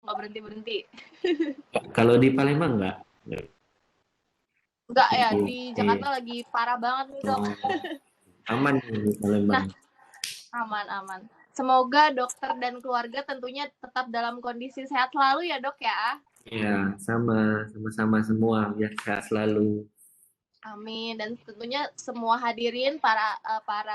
nggak berhenti-berhenti. Kalau di Palembang enggak? Enggak ya, di Iya. Jakarta lagi parah banget nih dok. Oh, aman di Nah, Palembang. aman-aman. Semoga dokter dan keluarga tentunya tetap dalam kondisi sehat selalu ya dok ya. Iya, sama-sama semua biar sehat selalu. Amin. Dan tentunya semua hadirin para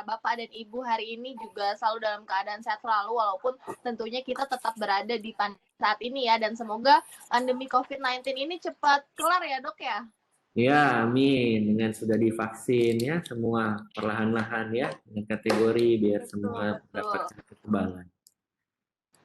bapak dan ibu hari ini juga selalu dalam keadaan sehat selalu walaupun tentunya kita tetap berada di saat ini ya, dan semoga pandemi COVID-19 ini cepat kelar ya dok ya. Ya, amin. Dengan sudah divaksin ya semua perlahan-lahan ya dengan kategori biar Betul, semua betul. mendapatkan kekebalan.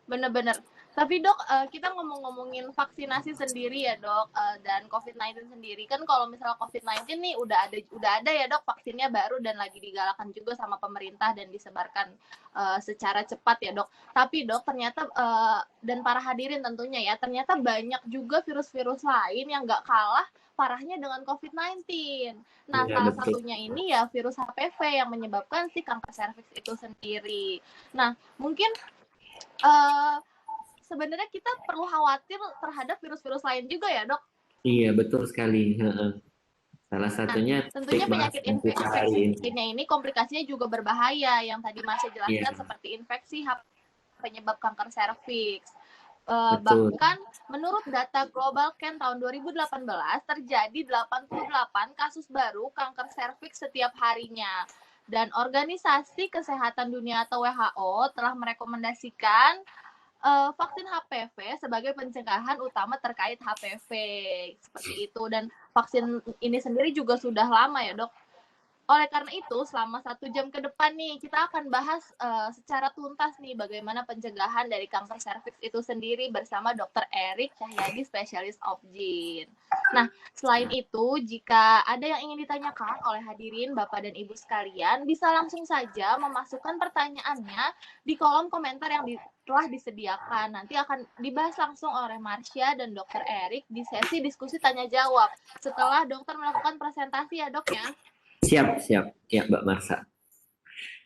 Bener-bener. Tapi dok, kita ngomongin vaksinasi sendiri ya dok, dan COVID-19 sendiri kan kalau misalnya COVID-19 nih udah ada ya dok vaksinnya baru dan lagi digalakan juga sama pemerintah dan disebarkan secara cepat ya dok. Tapi dok ternyata dan para hadirin tentunya ya, ternyata banyak juga virus-virus lain yang nggak kalah parahnya dengan COVID-19. Nah, Ya, salah betul. satunya ini ya virus HPV yang menyebabkan si kanker serviks itu sendiri. Nah, mungkin sebenarnya kita perlu khawatir terhadap virus-virus lain juga ya dok. Iya, betul sekali. Salah Nah, satunya tentunya penyakit bahasan kita hari ini. infeksinya ini komplikasinya juga berbahaya yang tadi Masya Iya, jelaskan seperti infeksi penyebab kanker serviks. betul. Bahkan menurut data Global Can tahun 2018 terjadi 88 kasus baru kanker serviks setiap harinya. Dan Organisasi Kesehatan Dunia atau WHO telah merekomendasikan vaksin HPV sebagai pencegahan utama terkait HPV seperti itu, dan vaksin ini sendiri juga sudah lama ya dok. Oleh karena itu selama 1 jam ke depan nih kita akan bahas secara tuntas nih bagaimana pencegahan dari kanker serviks itu sendiri bersama Dr. Erik Cahyadi, spesialis OBGYN. Nah, selain itu jika ada yang ingin ditanyakan oleh hadirin Bapak dan Ibu sekalian, bisa langsung saja memasukkan pertanyaannya di kolom komentar yang telah disediakan. Nanti akan dibahas langsung oleh Marsha dan Dr. Erik di sesi diskusi tanya jawab setelah dokter melakukan presentasi ya dok ya. Siap, siap. Ya, Mbak Marsa.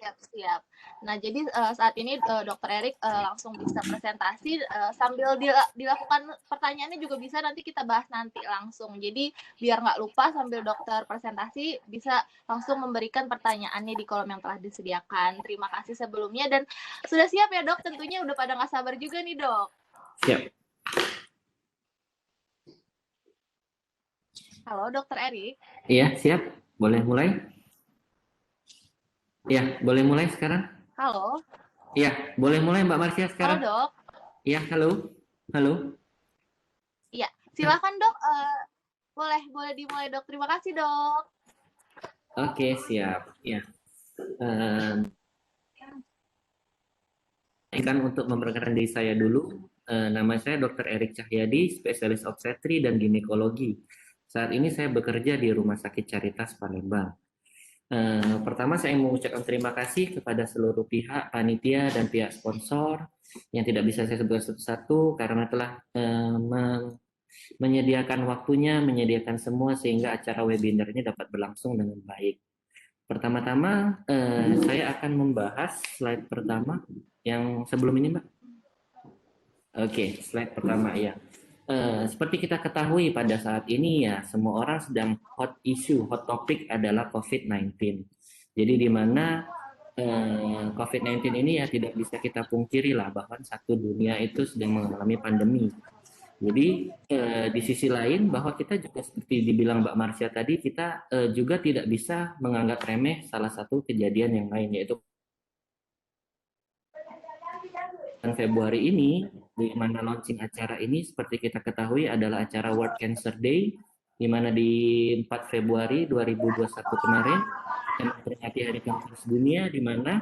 Siap. Nah, jadi saat ini Dr. Erik langsung bisa presentasi sambil dilakukan pertanyaannya juga bisa nanti kita bahas nanti langsung. Jadi biar nggak lupa sambil dokter presentasi bisa langsung memberikan pertanyaannya di kolom yang telah disediakan. Terima kasih sebelumnya dan sudah siap ya dok? Tentunya udah pada nggak sabar juga nih dok. Siap. Halo Dr. Erik. Iya, siap. Boleh mulai? Ya, boleh mulai sekarang? Halo. Iya, boleh mulai Mbak Marsha Halo sekarang? dok. Iya, halo. Halo. Iya, silakan dok. Boleh dimulai dok. Terima kasih dok. Oke, siap. Ya. Kan untuk memperkenalkan diri saya dulu, nama saya Dr. Erik Cahyadi, spesialis obstetri dan ginekologi. Saat ini saya bekerja di Rumah Sakit Caritas Palembang. Pertama saya mau mengucapkan terima kasih kepada seluruh pihak, panitia dan pihak sponsor yang tidak bisa saya sebutkan satu-satu karena telah menyediakan waktunya, menyediakan semua sehingga acara webinarnya dapat berlangsung dengan baik. Pertama-tama saya akan membahas slide pertama yang sebelum ini, Mbak. Oke, slide pertama ya. Seperti kita ketahui pada saat ini ya, semua orang sedang hot issue, hot topic adalah COVID-19. Jadi di mana COVID-19 ini ya tidak bisa kita pungkiri lah bahwa satu dunia itu sedang mengalami pandemi. Jadi di sisi lain bahwa kita juga seperti dibilang Mbak Marsha tadi, kita juga tidak bisa menganggap remeh salah satu kejadian yang lain, yaitu Februari ini, di mana launching acara ini seperti kita ketahui adalah acara World Cancer Day, di mana di 4 Februari 2021 kemarin yang memperingati Hari Kanker Sedunia, di mana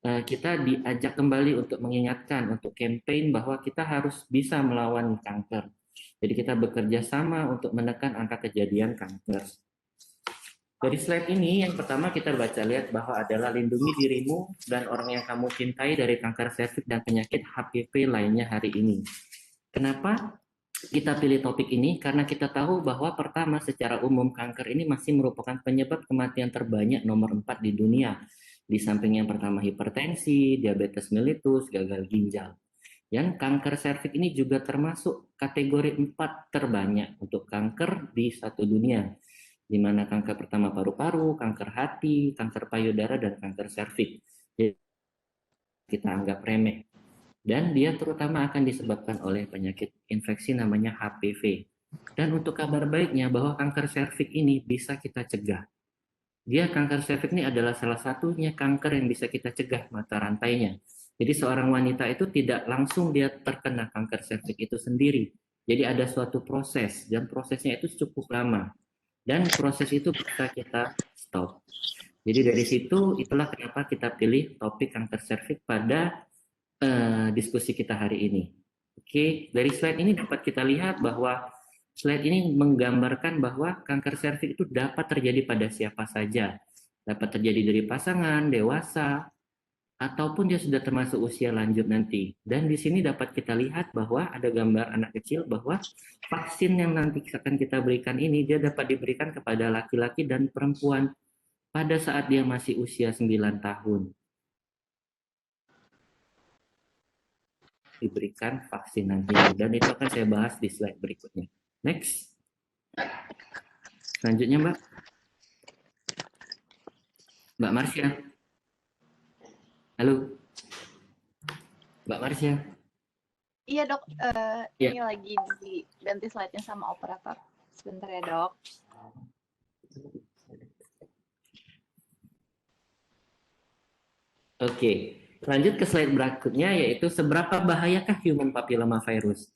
kita diajak kembali untuk mengingatkan, untuk campaign bahwa kita harus bisa melawan kanker. Jadi kita bekerja sama untuk menekan angka kejadian kanker. Dari slide ini, yang pertama kita baca lihat bahwa adalah lindungi dirimu dan orang yang kamu cintai dari kanker serviks dan penyakit HPV lainnya hari ini. Kenapa kita pilih topik ini? Karena kita tahu bahwa pertama secara umum kanker ini masih merupakan penyebab kematian terbanyak nomor 4 di dunia. Di samping yang pertama hipertensi, diabetes mellitus, gagal ginjal. Yang kanker serviks ini juga termasuk kategori 4 terbanyak untuk kanker di satu dunia, di mana kanker pertama paru-paru, kanker hati, kanker payudara, dan kanker serviks. Jadi kita anggap remeh. Dan dia terutama akan disebabkan oleh penyakit infeksi namanya HPV. Dan untuk kabar baiknya bahwa kanker serviks ini bisa kita cegah. Kanker serviks ini adalah salah satunya kanker yang bisa kita cegah mata rantainya. Jadi seorang wanita itu tidak langsung dia terkena kanker serviks itu sendiri. Jadi ada suatu proses dan prosesnya itu cukup lama. Dan proses itu bisa kita stop. Jadi dari situ itulah kenapa kita pilih topik kanker serviks pada diskusi kita hari ini. Oke, dari slide ini dapat kita lihat bahwa slide ini menggambarkan bahwa kanker serviks itu dapat terjadi pada siapa saja. Dapat terjadi dari pasangan, dewasa, ataupun dia sudah termasuk usia lanjut nanti. Dan di sini dapat kita lihat bahwa ada gambar anak kecil bahwa vaksin yang nanti akan kita berikan ini dia dapat diberikan kepada laki-laki dan perempuan pada saat dia masih usia 9 tahun. Diberikan vaksin nantinya, dan itu akan saya bahas di slide berikutnya. Next. Selanjutnya Mbak Marsha. Halo Mbak Marsha. Iya dok, Ya. ini lagi diganti slide-nya sama operator. Sebentar ya dok. Oke, lanjut ke slide berikutnya, yaitu seberapa bahayakah human papilloma virus,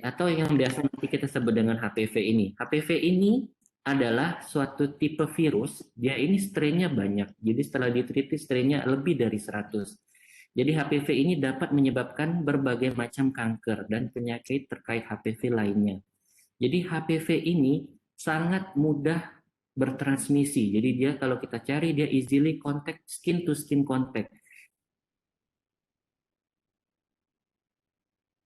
atau yang biasa nanti kita sebut dengan HPV ini. HPV ini adalah suatu tipe virus, dia ini strainnya banyak, jadi setelah diteliti strainnya lebih dari 100. Jadi HPV ini dapat menyebabkan berbagai macam kanker dan penyakit terkait HPV lainnya. Jadi HPV ini sangat mudah bertransmisi. Jadi dia kalau kita cari dia easily contact, skin to skin contact.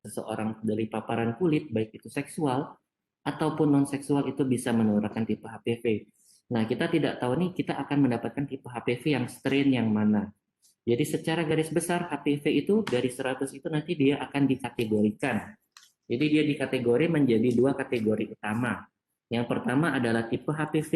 Seseorang dari paparan kulit, baik itu seksual ataupun non seksual, itu bisa menularkan tipe HPV. Nah, kita tidak tahu nih kita akan mendapatkan tipe HPV yang strain yang mana. Jadi secara garis besar HPV itu dari 100 itu nanti dia akan dikategorikan. Jadi dia dikategori menjadi 2 kategori utama. Yang pertama adalah tipe HPV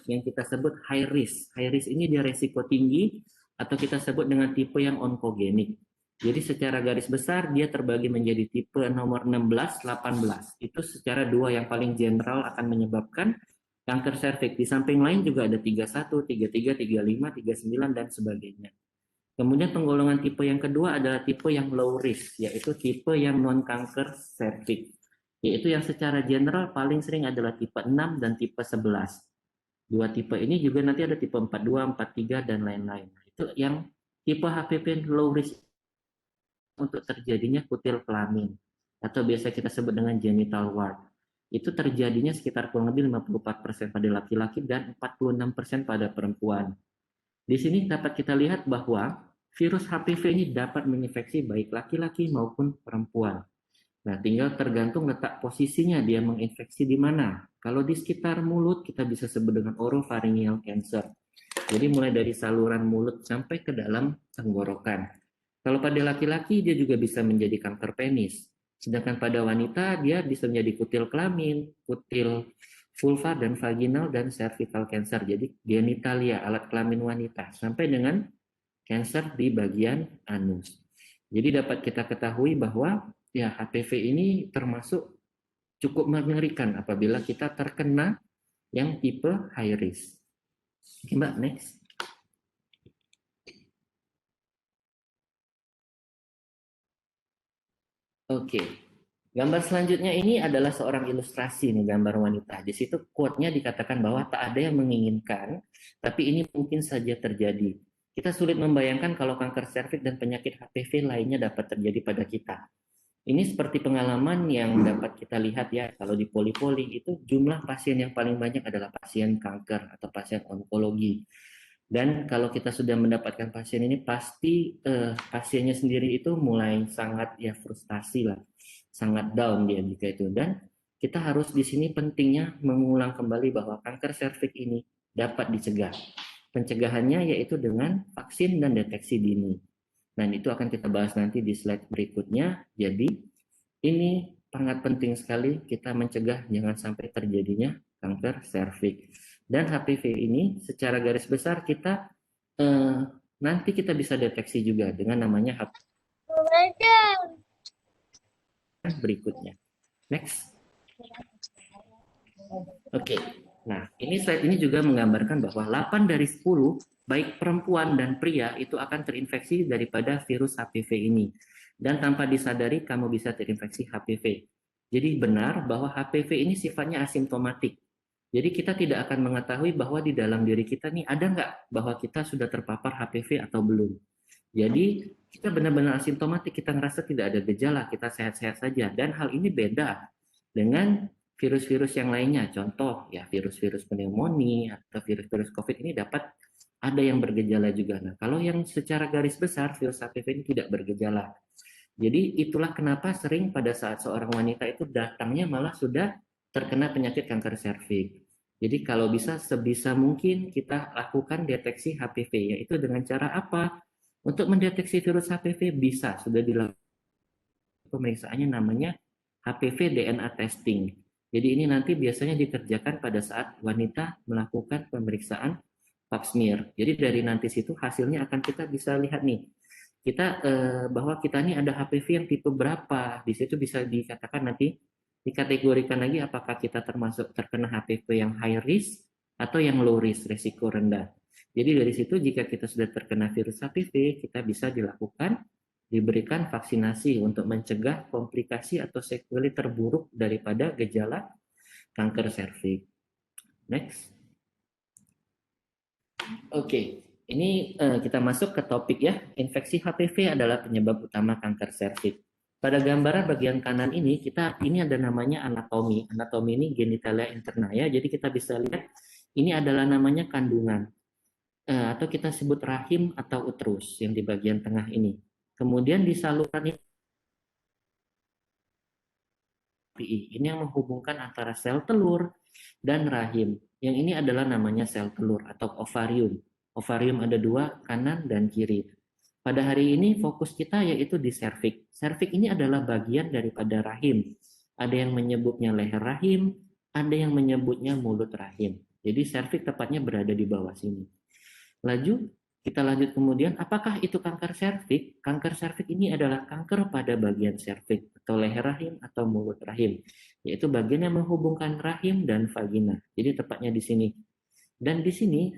yang kita sebut high risk. High risk ini dia resiko tinggi atau kita sebut dengan tipe yang onkogenik. Jadi secara garis besar dia terbagi menjadi tipe nomor 16, 18. Itu secara 2 yang paling general akan menyebabkan kanker serviks. Di samping lain juga ada 31, 33, 35, 39 dan sebagainya. Kemudian penggolongan tipe yang kedua adalah tipe yang low risk, yaitu tipe yang non-kanker serviks. Yaitu yang secara general paling sering adalah tipe 6 dan tipe 11. Dua tipe ini juga nanti ada tipe 42, 43, dan lain-lain. Itu yang tipe HPV low risk untuk terjadinya kutil kelamin, atau biasa kita sebut dengan genital wart. Itu terjadinya sekitar kurang lebih 54% pada laki-laki dan 46% pada perempuan. Di sini dapat kita lihat bahwa virus HPV ini dapat menginfeksi baik laki-laki maupun perempuan. Nah, tinggal tergantung letak posisinya dia menginfeksi di mana. Kalau di sekitar mulut kita bisa sebut dengan oropharyngeal cancer. Jadi mulai dari saluran mulut sampai ke dalam tenggorokan. Kalau pada laki-laki dia juga bisa menjadi kanker penis. Sedangkan pada wanita dia bisa menjadi kutil kelamin, kutil vulva dan vaginal dan cervical cancer. Jadi genitalia, alat kelamin wanita, sampai dengan cancer di bagian anus. Jadi dapat kita ketahui bahwa ya HPV ini termasuk cukup mengerikan apabila kita terkena yang tipe high risk. Oke, Mbak, next. Oke. Gambar selanjutnya ini adalah seorang ilustrasi nih, gambar wanita. Di situ quote-nya dikatakan bahwa tak ada yang menginginkan, tapi ini mungkin saja terjadi. Kita sulit membayangkan kalau kanker serviks dan penyakit HPV lainnya dapat terjadi pada kita. Ini seperti pengalaman yang dapat kita lihat ya, kalau di poli-poli itu jumlah pasien yang paling banyak adalah pasien kanker atau pasien onkologi. Dan kalau kita sudah mendapatkan pasien ini, pasti pasiennya sendiri itu mulai sangat ya frustasi lah, sangat down dia jika itu. Dan kita harus di sini pentingnya mengulang kembali bahwa kanker serviks ini dapat dicegah. Pencegahannya yaitu dengan vaksin dan deteksi dini. Dan itu akan kita bahas nanti di slide berikutnya. Jadi ini sangat penting sekali kita mencegah jangan sampai terjadinya kanker serviks. Dan HPV ini secara garis besar kita nanti kita bisa deteksi juga dengan namanya HPV berikutnya. Next. Oke. Nah, ini slide ini juga menggambarkan bahwa 8 dari 10 baik perempuan dan pria itu akan terinfeksi daripada virus HPV ini. Dan tanpa disadari kamu bisa terinfeksi HPV. Jadi benar bahwa HPV ini sifatnya asimptomatik. Jadi kita tidak akan mengetahui bahwa di dalam diri kita nih ada nggak bahwa kita sudah terpapar HPV atau belum. Jadi kita benar-benar asimptomatik, kita ngerasa tidak ada gejala, kita sehat-sehat saja. Dan hal ini beda dengan virus-virus yang lainnya. Contoh ya virus-virus pneumonia atau virus-virus COVID ini dapat ada yang bergejala juga. Nah, kalau yang secara garis besar virus HPV ini tidak bergejala. Jadi itulah kenapa sering pada saat seorang wanita itu datangnya malah sudah terkena penyakit kanker serviks. Jadi kalau bisa sebisa mungkin kita lakukan deteksi HPV, yaitu dengan cara apa? Untuk mendeteksi virus HPV bisa sudah dilakukan pemeriksaannya namanya HPV DNA testing. Jadi ini nanti biasanya dikerjakan pada saat wanita melakukan pemeriksaan pap smear. Jadi dari nanti situ hasilnya akan kita bisa lihat nih. Kita bahwa kita ini ada HPV yang tipe berapa. Di situ bisa dikatakan nanti dikategorikan lagi apakah kita termasuk terkena HPV yang high risk atau yang low risk, resiko rendah. Jadi dari situ jika kita sudah terkena virus HPV, kita bisa diberikan vaksinasi untuk mencegah komplikasi atau sequelae terburuk daripada gejala kanker serviks. Next. Oke, ini kita masuk ke topik ya. Infeksi HPV adalah penyebab utama kanker serviks. Pada gambaran bagian kanan ini ini ada namanya anatomi. Anatomi ini genitalia interna ya. Jadi kita bisa lihat ini adalah namanya kandungan atau kita sebut rahim atau uterus yang di bagian tengah ini. Kemudian di saluran ini yang menghubungkan antara sel telur dan rahim. Yang ini adalah namanya sel telur atau ovarium. Ovarium ada dua, kanan dan kiri. Pada hari ini fokus kita yaitu di serviks. Serviks ini adalah bagian daripada rahim. Ada yang menyebutnya leher rahim, ada yang menyebutnya mulut rahim. Jadi serviks tepatnya berada di bawah sini. Kita lanjut kemudian, apakah itu kanker serviks? Kanker serviks ini adalah kanker pada bagian serviks atau leher rahim atau mulut rahim, yaitu bagian yang menghubungkan rahim dan vagina. Jadi tepatnya di sini. Dan di sini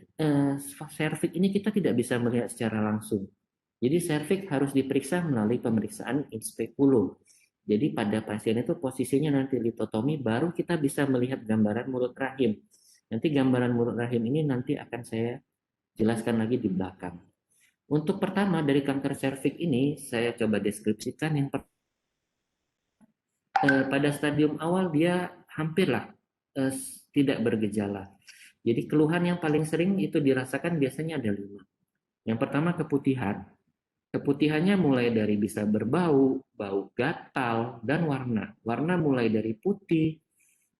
serviks ini kita tidak bisa melihat secara langsung. Jadi serviks harus diperiksa melalui pemeriksaan in speculum. Jadi pada pasien itu posisinya nanti litotomi baru kita bisa melihat gambaran mulut rahim. Nanti gambaran mulut rahim ini nanti akan saya jelaskan lagi di belakang. Untuk pertama dari kanker serviks ini saya coba deskripsikan yang pada stadium awal dia hampirlah tidak bergejala. Jadi keluhan yang paling sering itu dirasakan biasanya ada 5. Yang pertama keputihan. Keputihannya mulai dari bisa berbau, bau gatal, dan warna. Warna mulai dari putih,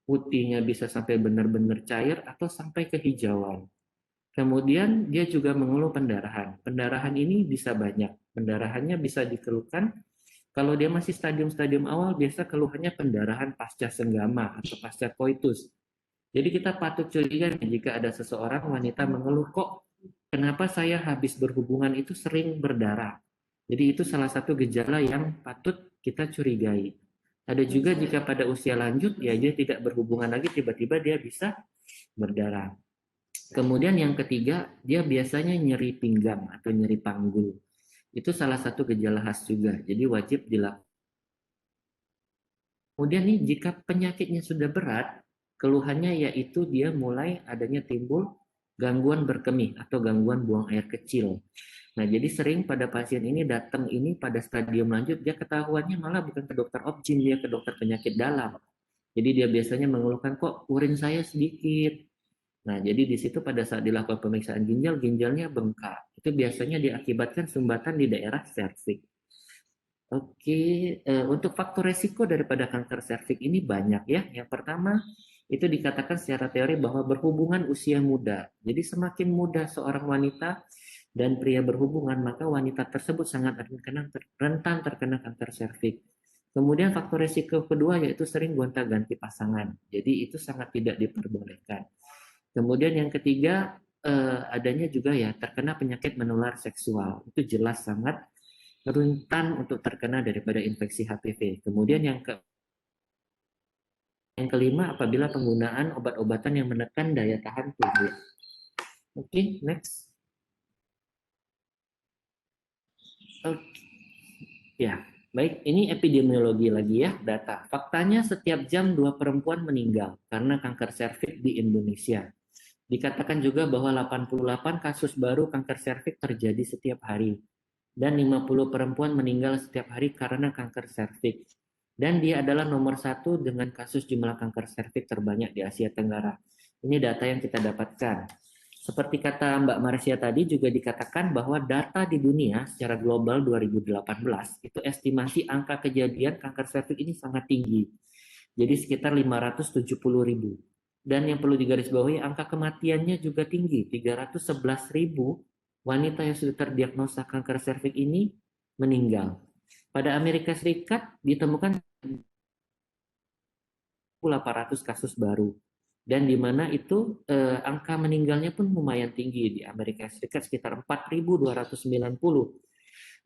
putihnya bisa sampai benar-benar cair atau sampai kehijauan. Kemudian dia juga mengeluh pendarahan. Pendarahan ini bisa banyak. Pendarahannya bisa dikeluhkan kalau dia masih stadium-stadium awal, biasa keluhannya pendarahan pasca senggama atau pasca koitus. Jadi kita patut curiga jika ada seseorang wanita mengeluh, kok kenapa saya habis berhubungan itu sering berdarah. Jadi itu salah satu gejala yang patut kita curigai. Ada juga jika pada usia lanjut, ya dia tidak berhubungan lagi, tiba-tiba dia bisa berdarah. Kemudian yang ketiga, dia biasanya nyeri pinggang atau nyeri panggul. Itu salah satu gejala khas juga, jadi wajib dilakukan. Kemudian nih, jika penyakitnya sudah berat, keluhannya yaitu dia mulai adanya timbul gangguan berkemih atau gangguan buang air kecil. Nah, jadi sering pada pasien ini datang ini pada stadium lanjut, dia ketahuannya malah bukan ke dokter obgyn, dia ke dokter penyakit dalam. Jadi dia biasanya mengeluhkan, kok urin saya sedikit. Nah, jadi di situ pada saat dilakukan pemeriksaan ginjal, ginjalnya bengkak. Itu biasanya diakibatkan sumbatan di daerah serviks. Oke, untuk faktor resiko daripada kanker serviks ini banyak ya. Yang pertama, itu dikatakan secara teori bahwa berhubungan usia muda. Jadi semakin muda seorang wanita, dan pria berhubungan, maka wanita tersebut sangat rentan terkena kanker serviks. Kemudian faktor risiko kedua yaitu sering gonta-ganti pasangan. Jadi itu sangat tidak diperbolehkan. Kemudian yang ketiga, adanya juga ya terkena penyakit menular seksual. Itu jelas sangat rentan untuk terkena daripada infeksi HPV. Kemudian yang kelima, apabila penggunaan obat-obatan yang menekan daya tahan tubuh. Oke, next. Ya, baik. Ini epidemiologi lagi ya, data. Faktanya setiap jam 2 perempuan meninggal karena kanker serviks di Indonesia. Dikatakan juga bahwa 88 kasus baru kanker serviks terjadi setiap hari. Dan 50 perempuan meninggal setiap hari karena kanker serviks. Dan dia adalah nomor 1 dengan kasus jumlah kanker serviks terbanyak di Asia Tenggara. Ini data yang kita dapatkan. Seperti kata Mbak Marsha tadi juga dikatakan bahwa data di dunia secara global 2018 itu estimasi angka kejadian kanker serviks ini sangat tinggi. Jadi sekitar 570.000. Dan yang perlu digarisbawahi angka kematiannya juga tinggi, 311.000 wanita yang sudah terdiagnosa kanker serviks ini meninggal. Pada Amerika Serikat ditemukan 800 kasus baru. Dan di mana itu angka meninggalnya pun lumayan tinggi. Di Amerika Serikat sekitar 4.290.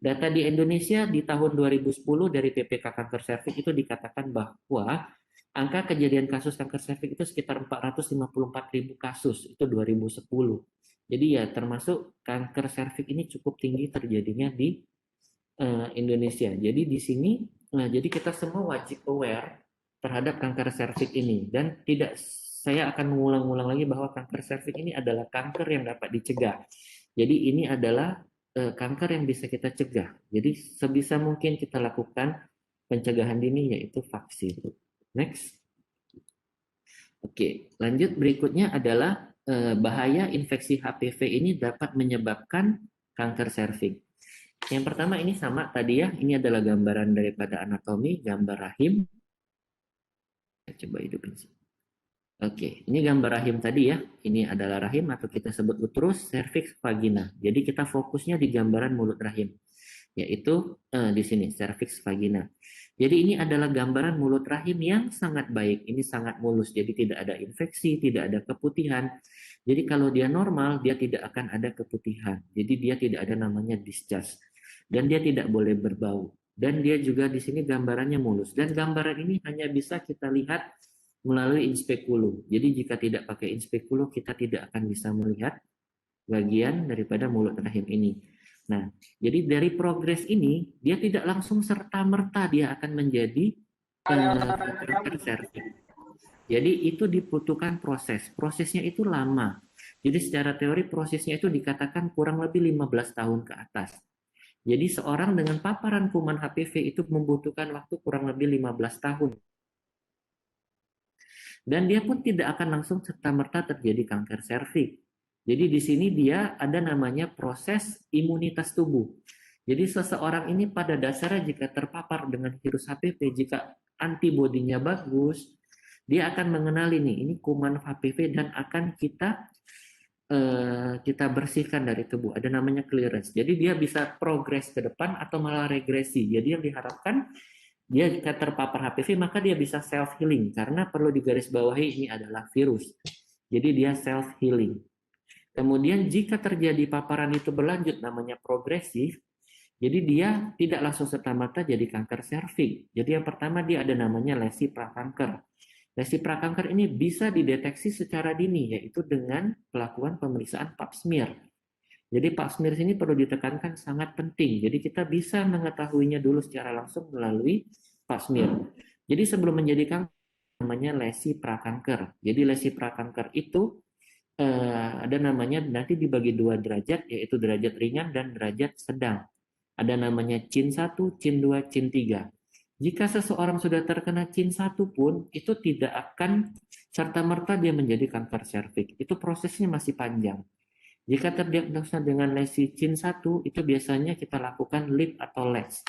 Data di Indonesia di tahun 2010 dari PPK Kanker Serviks itu dikatakan bahwa angka kejadian kasus kanker serviks itu sekitar 454.000 kasus, itu 2010. Jadi ya termasuk kanker serviks ini cukup tinggi terjadinya di Indonesia. Jadi di sini, jadi kita semua wajib aware terhadap kanker serviks ini, dan tidak, saya akan mengulang-ulang lagi bahwa kanker serviks ini adalah kanker yang dapat dicegah. Jadi ini adalah kanker yang bisa kita cegah. Jadi sebisa mungkin kita lakukan pencegahan dini yaitu vaksin. Next. Oke, lanjut berikutnya adalah bahaya infeksi HPV ini dapat menyebabkan kanker serviks. Yang pertama ini sama tadi ya, ini adalah gambaran daripada anatomi, gambar rahim. Coba hidupin sih. Oke, ini gambar rahim tadi ya. Ini adalah rahim atau kita sebut uterus, cervix, vagina. Jadi kita fokusnya di gambaran mulut rahim, yaitu di sini cervix, vagina. Jadi ini adalah gambaran mulut rahim yang sangat baik. Ini sangat mulus, jadi tidak ada infeksi, tidak ada keputihan. Jadi kalau dia normal, dia tidak akan ada keputihan. Jadi dia tidak ada namanya discharge. Dan dia tidak boleh berbau. Dan dia juga di sini gambarannya mulus. Dan gambaran ini hanya bisa kita lihat melalui inspekulum. Jadi jika tidak pakai inspekulum, kita tidak akan bisa melihat bagian daripada mulut rahim ini. Nah, jadi dari progres ini, dia tidak langsung serta-merta dia akan menjadi kanker serviks. Jadi itu dibutuhkan proses. Prosesnya itu lama. Jadi secara teori prosesnya itu dikatakan kurang lebih 15 tahun ke atas. Jadi seorang dengan paparan kuman HPV itu membutuhkan waktu kurang lebih 15 tahun. Dan dia pun tidak akan langsung serta-merta terjadi kanker serviks. Jadi di sini dia ada namanya proses imunitas tubuh. Jadi seseorang ini pada dasarnya jika terpapar dengan virus HPV, jika antibodinya bagus, dia akan mengenali nih, ini kuman HPV dan akan kita bersihkan dari tubuh. Ada namanya clearance. Jadi dia bisa progres ke depan atau malah regresi. Jadi yang diharapkan dia jika terpapar HPV maka dia bisa self healing, karena perlu digarisbawahi ini adalah virus. Jadi dia self healing. Kemudian jika terjadi paparan itu berlanjut namanya progresif, jadi dia tidak langsung serta-merta jadi kanker serviks. Jadi yang pertama dia ada namanya lesi prakanker. Lesi prakanker ini bisa dideteksi secara dini, yaitu dengan pelakuan pemeriksaan pap smear. Jadi pap smear ini perlu ditekankan sangat penting. Jadi kita bisa mengetahuinya dulu secara langsung melalui pap smear. Jadi sebelum menjadi kanker namanya lesi prakanker. Jadi lesi prakanker itu ada namanya nanti dibagi 2 derajat, yaitu derajat ringan dan derajat sedang. Ada namanya CIN 1, CIN 2, CIN 3. Jika seseorang sudah terkena CIN 1 pun, itu tidak akan serta-merta dia menjadi kanker serviks. Itu prosesnya masih panjang. Jika terdiagnosa dengan lesi CIN 1, itu biasanya kita lakukan lip atau LES.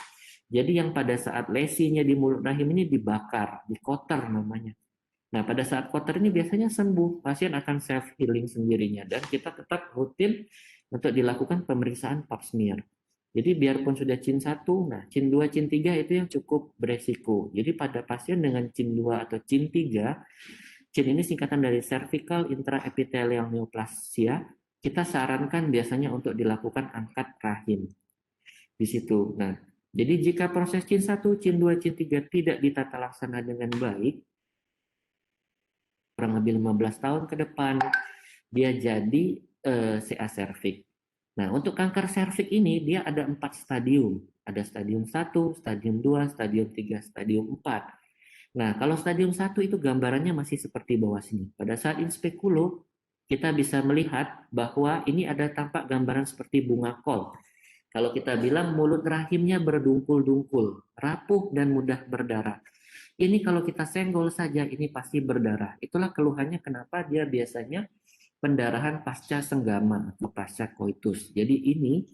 Jadi yang pada saat lesinya di mulut rahim ini dibakar, dikoter namanya. Nah, pada saat koter ini biasanya sembuh, pasien akan self healing sendirinya dan kita tetap rutin untuk dilakukan pemeriksaan pap smear. Jadi biarpun sudah CIN 1, nah CIN 2, CIN 3 itu yang cukup beresiko. Jadi pada pasien dengan CIN 2 atau CIN 3, CIN ini singkatan dari cervical intraepithelial neoplasia, kita sarankan biasanya untuk dilakukan angkat rahim di situ. Nah, jadi jika proses CIN 1, CIN 2, CIN 3 tidak ditata laksana dengan baik, kurang lebih 15 tahun ke depan, dia jadi CA cervix. Nah, untuk kanker serviks ini dia ada 4 stadium. Ada stadium 1, stadium 2, stadium 3, stadium 4. Nah, kalau stadium 1 itu gambarannya masih seperti bawah sini. Pada saat inspekulo, kita bisa melihat bahwa ini ada tampak gambaran seperti bunga kol. Kalau kita bilang mulut rahimnya berdungkul-dungkul, rapuh dan mudah berdarah. Ini kalau kita senggol saja, ini pasti berdarah. Itulah keluhannya kenapa dia biasanya pendarahan pasca senggama atau pasca koitus. Jadi ini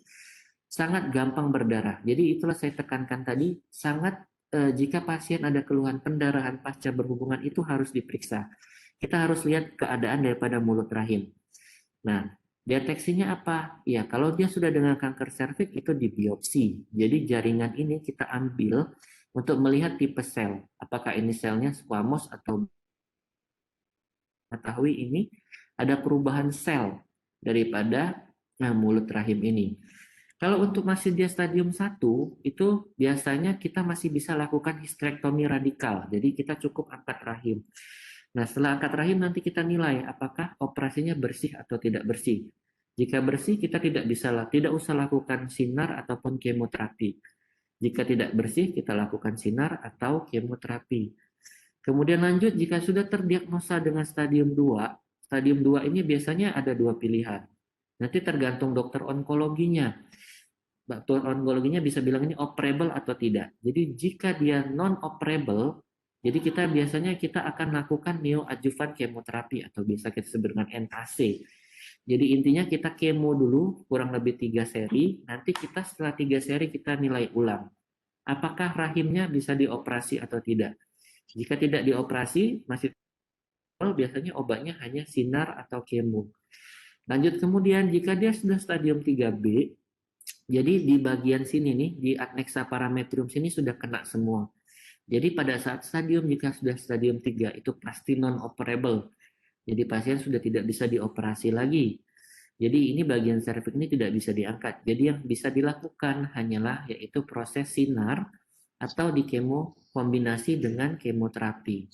sangat gampang berdarah. Jadi itulah saya tekankan tadi, sangat jika pasien ada keluhan pendarahan pasca berhubungan itu harus diperiksa. Kita harus lihat keadaan daripada mulut rahim. Nah, deteksinya apa? Ya, kalau dia sudah dengan kanker serviks itu dibiopsi. Jadi jaringan ini kita ambil untuk melihat tipe sel. Apakah ini selnya squamous atau mengetahui ini ada perubahan sel daripada mulut rahim ini. Kalau untuk masih dia stadium 1, itu biasanya kita masih bisa lakukan histerektomi radikal. Jadi kita cukup angkat rahim. Nah, setelah angkat rahim nanti kita nilai apakah operasinya bersih atau tidak bersih. Jika bersih, kita tidak usah lakukan sinar ataupun kemoterapi. Jika tidak bersih, kita lakukan sinar atau kemoterapi. Kemudian lanjut, jika sudah terdiagnosa dengan stadium 2 ini biasanya ada 2 pilihan. Nanti tergantung dokter onkologinya. Dokter onkologinya bisa bilang ini operable atau tidak. Jadi jika dia non-operable, jadi kita akan lakukan neoadjuvant kemoterapi atau bisa kita sebut dengan NAC. Jadi intinya kita kemo dulu kurang lebih 3 seri, nanti kita setelah 3 seri kita nilai ulang. Apakah rahimnya bisa dioperasi atau tidak. Jika tidak dioperasi, masih biasanya obatnya hanya sinar atau kemo. Lanjut kemudian, jika dia sudah stadium 3B, jadi di bagian sini nih, di adnexa parametrium sini sudah kena semua. Jadi pada saat jika sudah stadium 3 itu pasti non-operable. Jadi pasien sudah tidak bisa dioperasi lagi. Jadi ini bagian serviks ini tidak bisa diangkat. Jadi yang bisa dilakukan hanyalah yaitu proses sinar atau di kemo kombinasi dengan kemoterapi.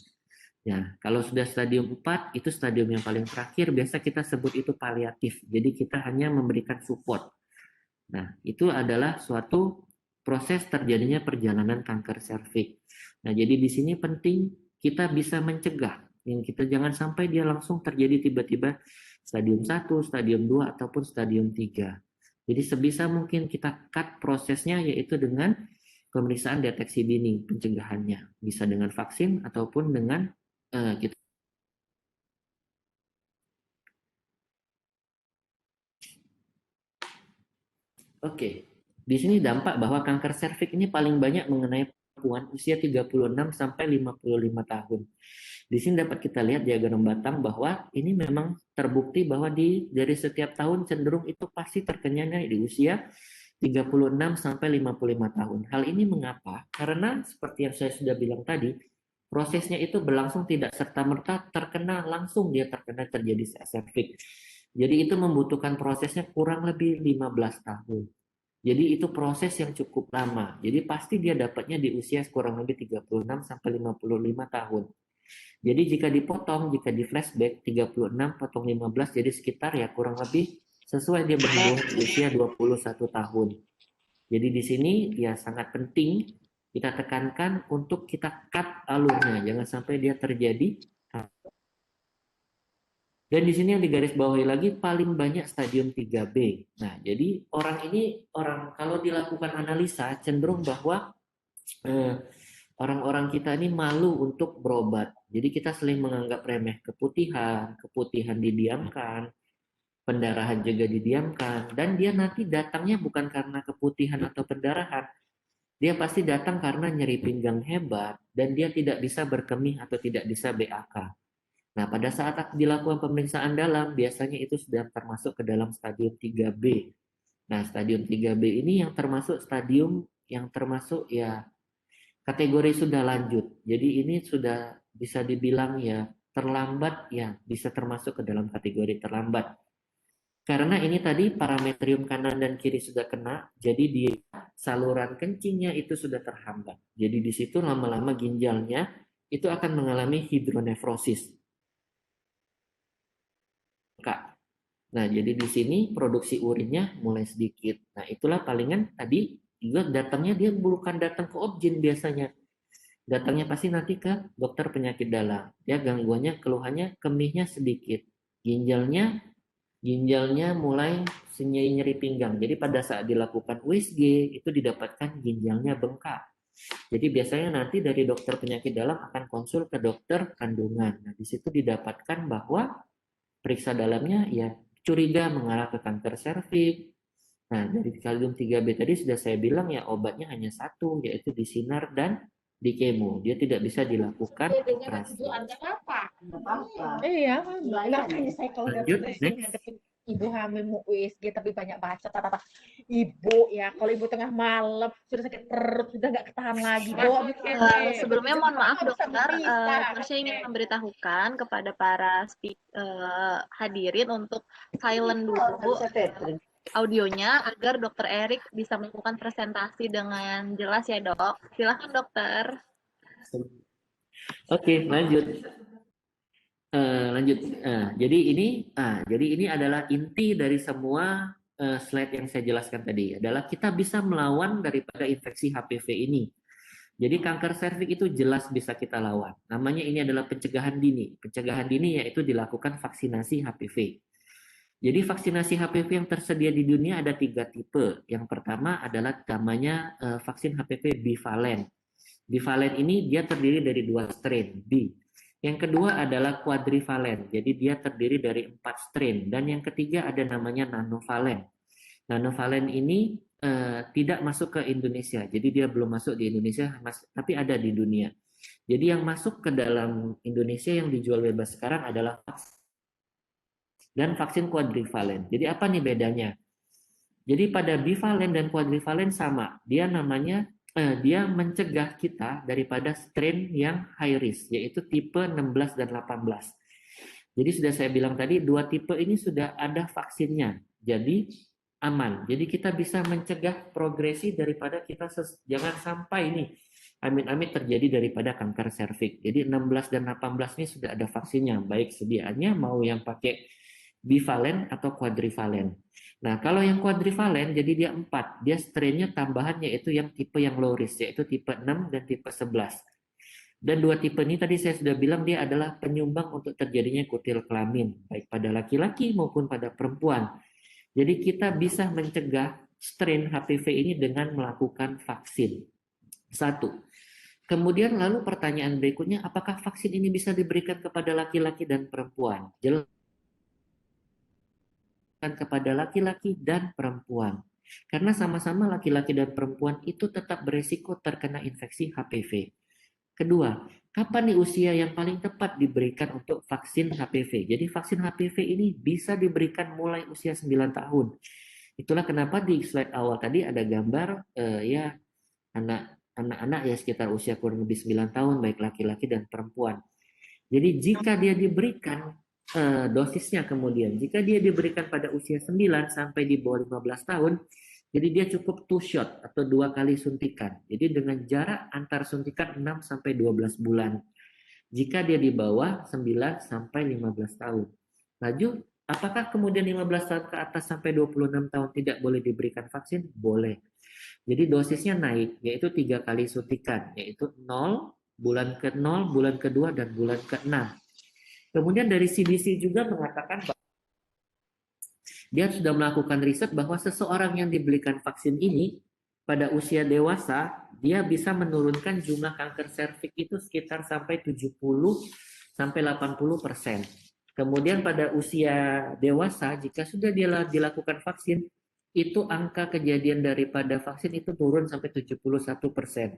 Ya, kalau sudah stadium 4 itu stadium yang paling terakhir, biasa kita sebut itu paliatif. Jadi kita hanya memberikan support. Nah, itu adalah suatu proses terjadinya perjalanan kanker serviks. Nah, jadi di sini penting kita bisa mencegah. Yang kita jangan sampai dia langsung terjadi tiba-tiba stadium 1, stadium 2, ataupun stadium 3. Jadi sebisa mungkin kita cut prosesnya yaitu dengan pemeriksaan deteksi dini pencegahannya. Bisa dengan vaksin ataupun dengan kita. Oke, di sini dampak bahwa kanker serviks ini paling banyak mengenai perempuan usia 36 sampai 55 tahun. Di sini dapat kita lihat diagram batang bahwa ini memang terbukti bahwa dari setiap tahun cenderung itu pasti terkenanya di usia 36 sampai 55 tahun. Hal ini mengapa? Karena seperti yang saya sudah bilang tadi, prosesnya itu berlangsung tidak serta-merta terjadi serviks. Jadi itu membutuhkan prosesnya kurang lebih 15 tahun. Jadi itu proses yang cukup lama. Jadi pasti dia dapatnya di usia kurang lebih 36 sampai 55 tahun. Jadi jika di flashback 36 potong 15 jadi sekitar ya kurang lebih sesuai dia berhubungan di usia 21 tahun. Jadi di sini ya sangat penting kita tekankan untuk kita cut alurnya, jangan sampai dia terjadi. Dan di sini yang digarisbawahi lagi paling banyak stadium 3B. Nah, jadi orang kalau dilakukan analisa cenderung bahwa orang-orang kita ini malu untuk berobat. Jadi kita sering menganggap remeh keputihan didiamkan, pendarahan juga didiamkan, dan dia nanti datangnya bukan karena keputihan atau pendarahan. Dia pasti datang karena nyeri pinggang hebat dan dia tidak bisa berkemih atau tidak bisa BAK. Nah, pada saat dilakukan pemeriksaan dalam, biasanya itu sudah termasuk ke dalam stadium 3B. Nah, stadium 3B ini yang termasuk stadium yang termasuk ya kategori sudah lanjut. Jadi ini sudah bisa dibilang ya terlambat, ya bisa termasuk ke dalam kategori terlambat. Karena ini tadi parametrium kanan dan kiri sudah kena, jadi di saluran kencingnya itu sudah terhambat. Jadi di situ lama-lama ginjalnya itu akan mengalami hidronefrosis. Kak. Nah, jadi di sini produksi urinnya mulai sedikit. Nah, itulah palingan tadi juga datangnya dia bukan datang ke objin biasanya. Datangnya pasti nanti ke dokter penyakit dalam. Dia gangguannya, keluhannya kemihnya sedikit. Ginjalnya ginjalnya mulai nyeri pinggang. Jadi pada saat dilakukan USG itu didapatkan ginjalnya bengkak. Jadi biasanya nanti dari dokter penyakit dalam akan konsul ke dokter kandungan. Nah, di situ didapatkan bahwa periksa dalamnya ya curiga mengarah ke kanker serviks. Nah, dari kalium 3B tadi sudah saya bilang ya obatnya hanya satu, yaitu disinar dan di kemo. Dia tidak bisa dilakukan operasi. Iya, makanya saya kalau udah Lanjut, pusing next. ngadepin ibu hamil mau USG tapi banyak baca apa ibu ya kalau ibu tengah malam sudah sakit perut sudah nggak ketahan lagi bawa Sebelumnya mohon maaf dokter, saya Tasya ingin memberitahukan kepada para hadirin untuk silent dulu audionya agar dokter Erik bisa melakukan presentasi dengan jelas ya dok. Silahkan dokter. Oke, lanjut. Lanjut. Jadi ini adalah inti dari semua slide yang saya jelaskan tadi. Adalah kita bisa melawan daripada infeksi HPV ini. Jadi kanker serviks itu jelas bisa kita lawan. Namanya ini adalah pencegahan dini. Pencegahan dini yaitu dilakukan vaksinasi HPV. Jadi vaksinasi HPV yang tersedia di dunia ada 3 tipe. Yang pertama adalah namanya vaksin HPV bivalen. Bivalen ini dia terdiri dari 2 strain, B. Yang kedua adalah quadrivalen, jadi dia terdiri dari 4 strain. Dan yang ketiga ada namanya nanovalen. Nanovalen ini tidak masuk ke Indonesia, jadi dia belum masuk di Indonesia, tapi ada di dunia. Jadi yang masuk ke dalam Indonesia yang dijual bebas sekarang adalah vaksin dan vaksin quadrivalen. Jadi apa nih bedanya? Jadi pada bivalen dan quadrivalen sama, dia namanya dia mencegah kita daripada strain yang high risk, yaitu tipe 16 dan 18. Jadi sudah saya bilang tadi, 2 tipe ini sudah ada vaksinnya, jadi aman. Jadi kita bisa mencegah progresi daripada kita jangan sampai ini amit-amit terjadi daripada kanker serviks. Jadi 16 dan 18 ini sudah ada vaksinnya, baik sediaannya mau yang pakai bivalen atau quadrivalen. Nah, kalau yang quadrivalen jadi dia 4. Dia strainnya tambahan yaitu yang tipe yang low risk, yaitu tipe 6 dan tipe 11. Dan 2 tipe ini tadi saya sudah bilang dia adalah penyumbang untuk terjadinya kutil kelamin, baik pada laki-laki maupun pada perempuan. Jadi kita bisa mencegah strain HPV ini dengan melakukan vaksin. 1. Kemudian lalu pertanyaan berikutnya, apakah vaksin ini bisa diberikan kepada laki-laki dan perempuan? Jelas kepada laki-laki dan perempuan. Karena sama-sama laki-laki dan perempuan itu tetap beresiko terkena infeksi HPV. Kedua, kapan nih usia yang paling tepat diberikan untuk vaksin HPV? Jadi vaksin HPV ini bisa diberikan mulai usia 9 tahun. Itulah kenapa di slide awal tadi ada gambar ya anak-anak ya sekitar usia kurang lebih 9 tahun baik laki-laki dan perempuan. Jadi jika dia diberikan dosisnya kemudian, jika dia diberikan pada usia 9 sampai di bawah 15 tahun, jadi dia cukup 2 shot atau 2 kali suntikan. Jadi dengan jarak antar suntikan 6 sampai 12 bulan. Jika dia di bawah 9 sampai 15 tahun. Lanjut, apakah kemudian 15 tahun ke atas sampai 26 tahun tidak boleh diberikan vaksin? Boleh. Jadi dosisnya naik, yaitu 3 kali suntikan, yaitu 0, bulan ke-0, bulan kedua, dan bulan ke-6. Kemudian dari CDC juga mengatakan bahwa dia sudah melakukan riset bahwa seseorang yang diberikan vaksin ini pada usia dewasa, dia bisa menurunkan jumlah kanker serviks itu sekitar sampai 70 sampai 80%. Kemudian pada usia dewasa, jika sudah dilakukan vaksin, itu angka kejadian daripada vaksin itu turun sampai 71%.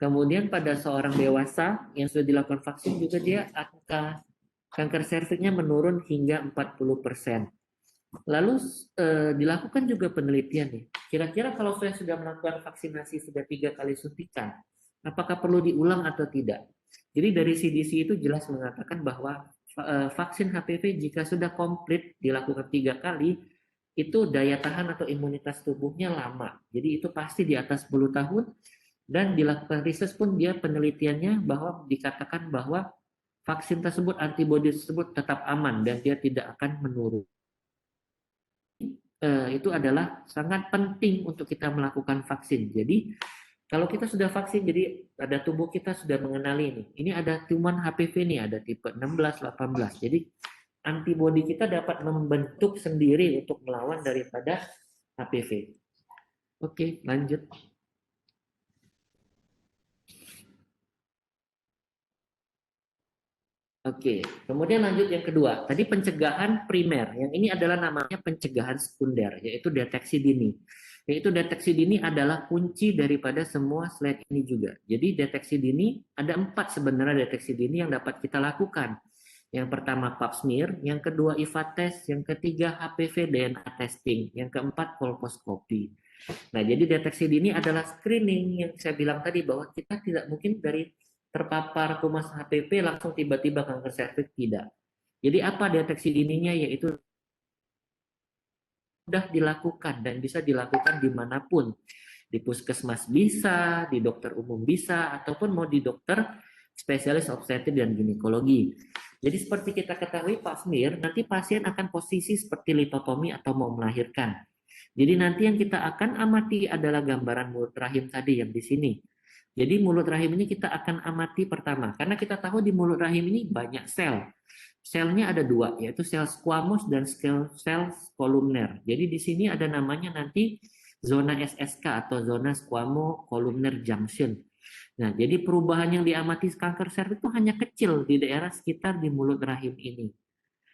Kemudian pada seorang dewasa yang sudah dilakukan vaksin juga dia angka kanker serviknya menurun hingga 40%. Lalu dilakukan juga penelitian nih. Kira-kira kalau saya sudah melakukan vaksinasi sudah 3 kali suntikan, apakah perlu diulang atau tidak? Jadi dari CDC itu jelas mengatakan bahwa vaksin HPV jika sudah komplit dilakukan 3 kali, itu daya tahan atau imunitas tubuhnya lama. Jadi itu pasti di atas 10 tahun, dan dilakukan riset pun dia penelitiannya bahwa dikatakan bahwa vaksin tersebut, antibodi tersebut tetap aman dan dia tidak akan menurun. Itu adalah sangat penting untuk kita melakukan vaksin. Jadi kalau kita sudah vaksin, jadi ada tubuh kita sudah mengenali ini. Ini ada kuman HPV nih, ada tipe 16, 18. Jadi antibodi kita dapat membentuk sendiri untuk melawan daripada HPV. Oke, lanjut. Oke, kemudian lanjut yang kedua. Tadi pencegahan primer, yang ini adalah namanya pencegahan sekunder, yaitu deteksi dini. Yaitu deteksi dini adalah kunci daripada semua slide ini juga. Jadi deteksi dini, ada 4 sebenarnya deteksi dini yang dapat kita lakukan. Yang pertama pap smear, yang kedua IVA test, yang ketiga HPV DNA testing, yang keempat kolposkopi. Nah, jadi deteksi dini adalah screening yang saya bilang tadi bahwa kita tidak mungkin dari terpapar kuman HPV langsung tiba-tiba kanker serviks, tidak. Jadi apa deteksi dininya, yaitu sudah dilakukan dan bisa dilakukan dimanapun. Di puskesmas bisa, di dokter umum bisa, ataupun mau di dokter spesialis obstetrik dan ginekologi. Jadi seperti kita ketahui pap smear, nanti pasien akan posisi seperti litotomi atau mau melahirkan. Jadi nanti yang kita akan amati adalah gambaran mulut rahim tadi yang di sini. Jadi mulut rahim ini kita akan amati pertama, karena kita tahu di mulut rahim ini banyak sel. Selnya ada 2, yaitu sel squamous dan sel kolumner. Jadi di sini ada namanya nanti zona SSK atau zona squamo-columnar junction. Nah, jadi perubahan yang diamati kanker serviks itu hanya kecil di daerah sekitar di mulut rahim ini.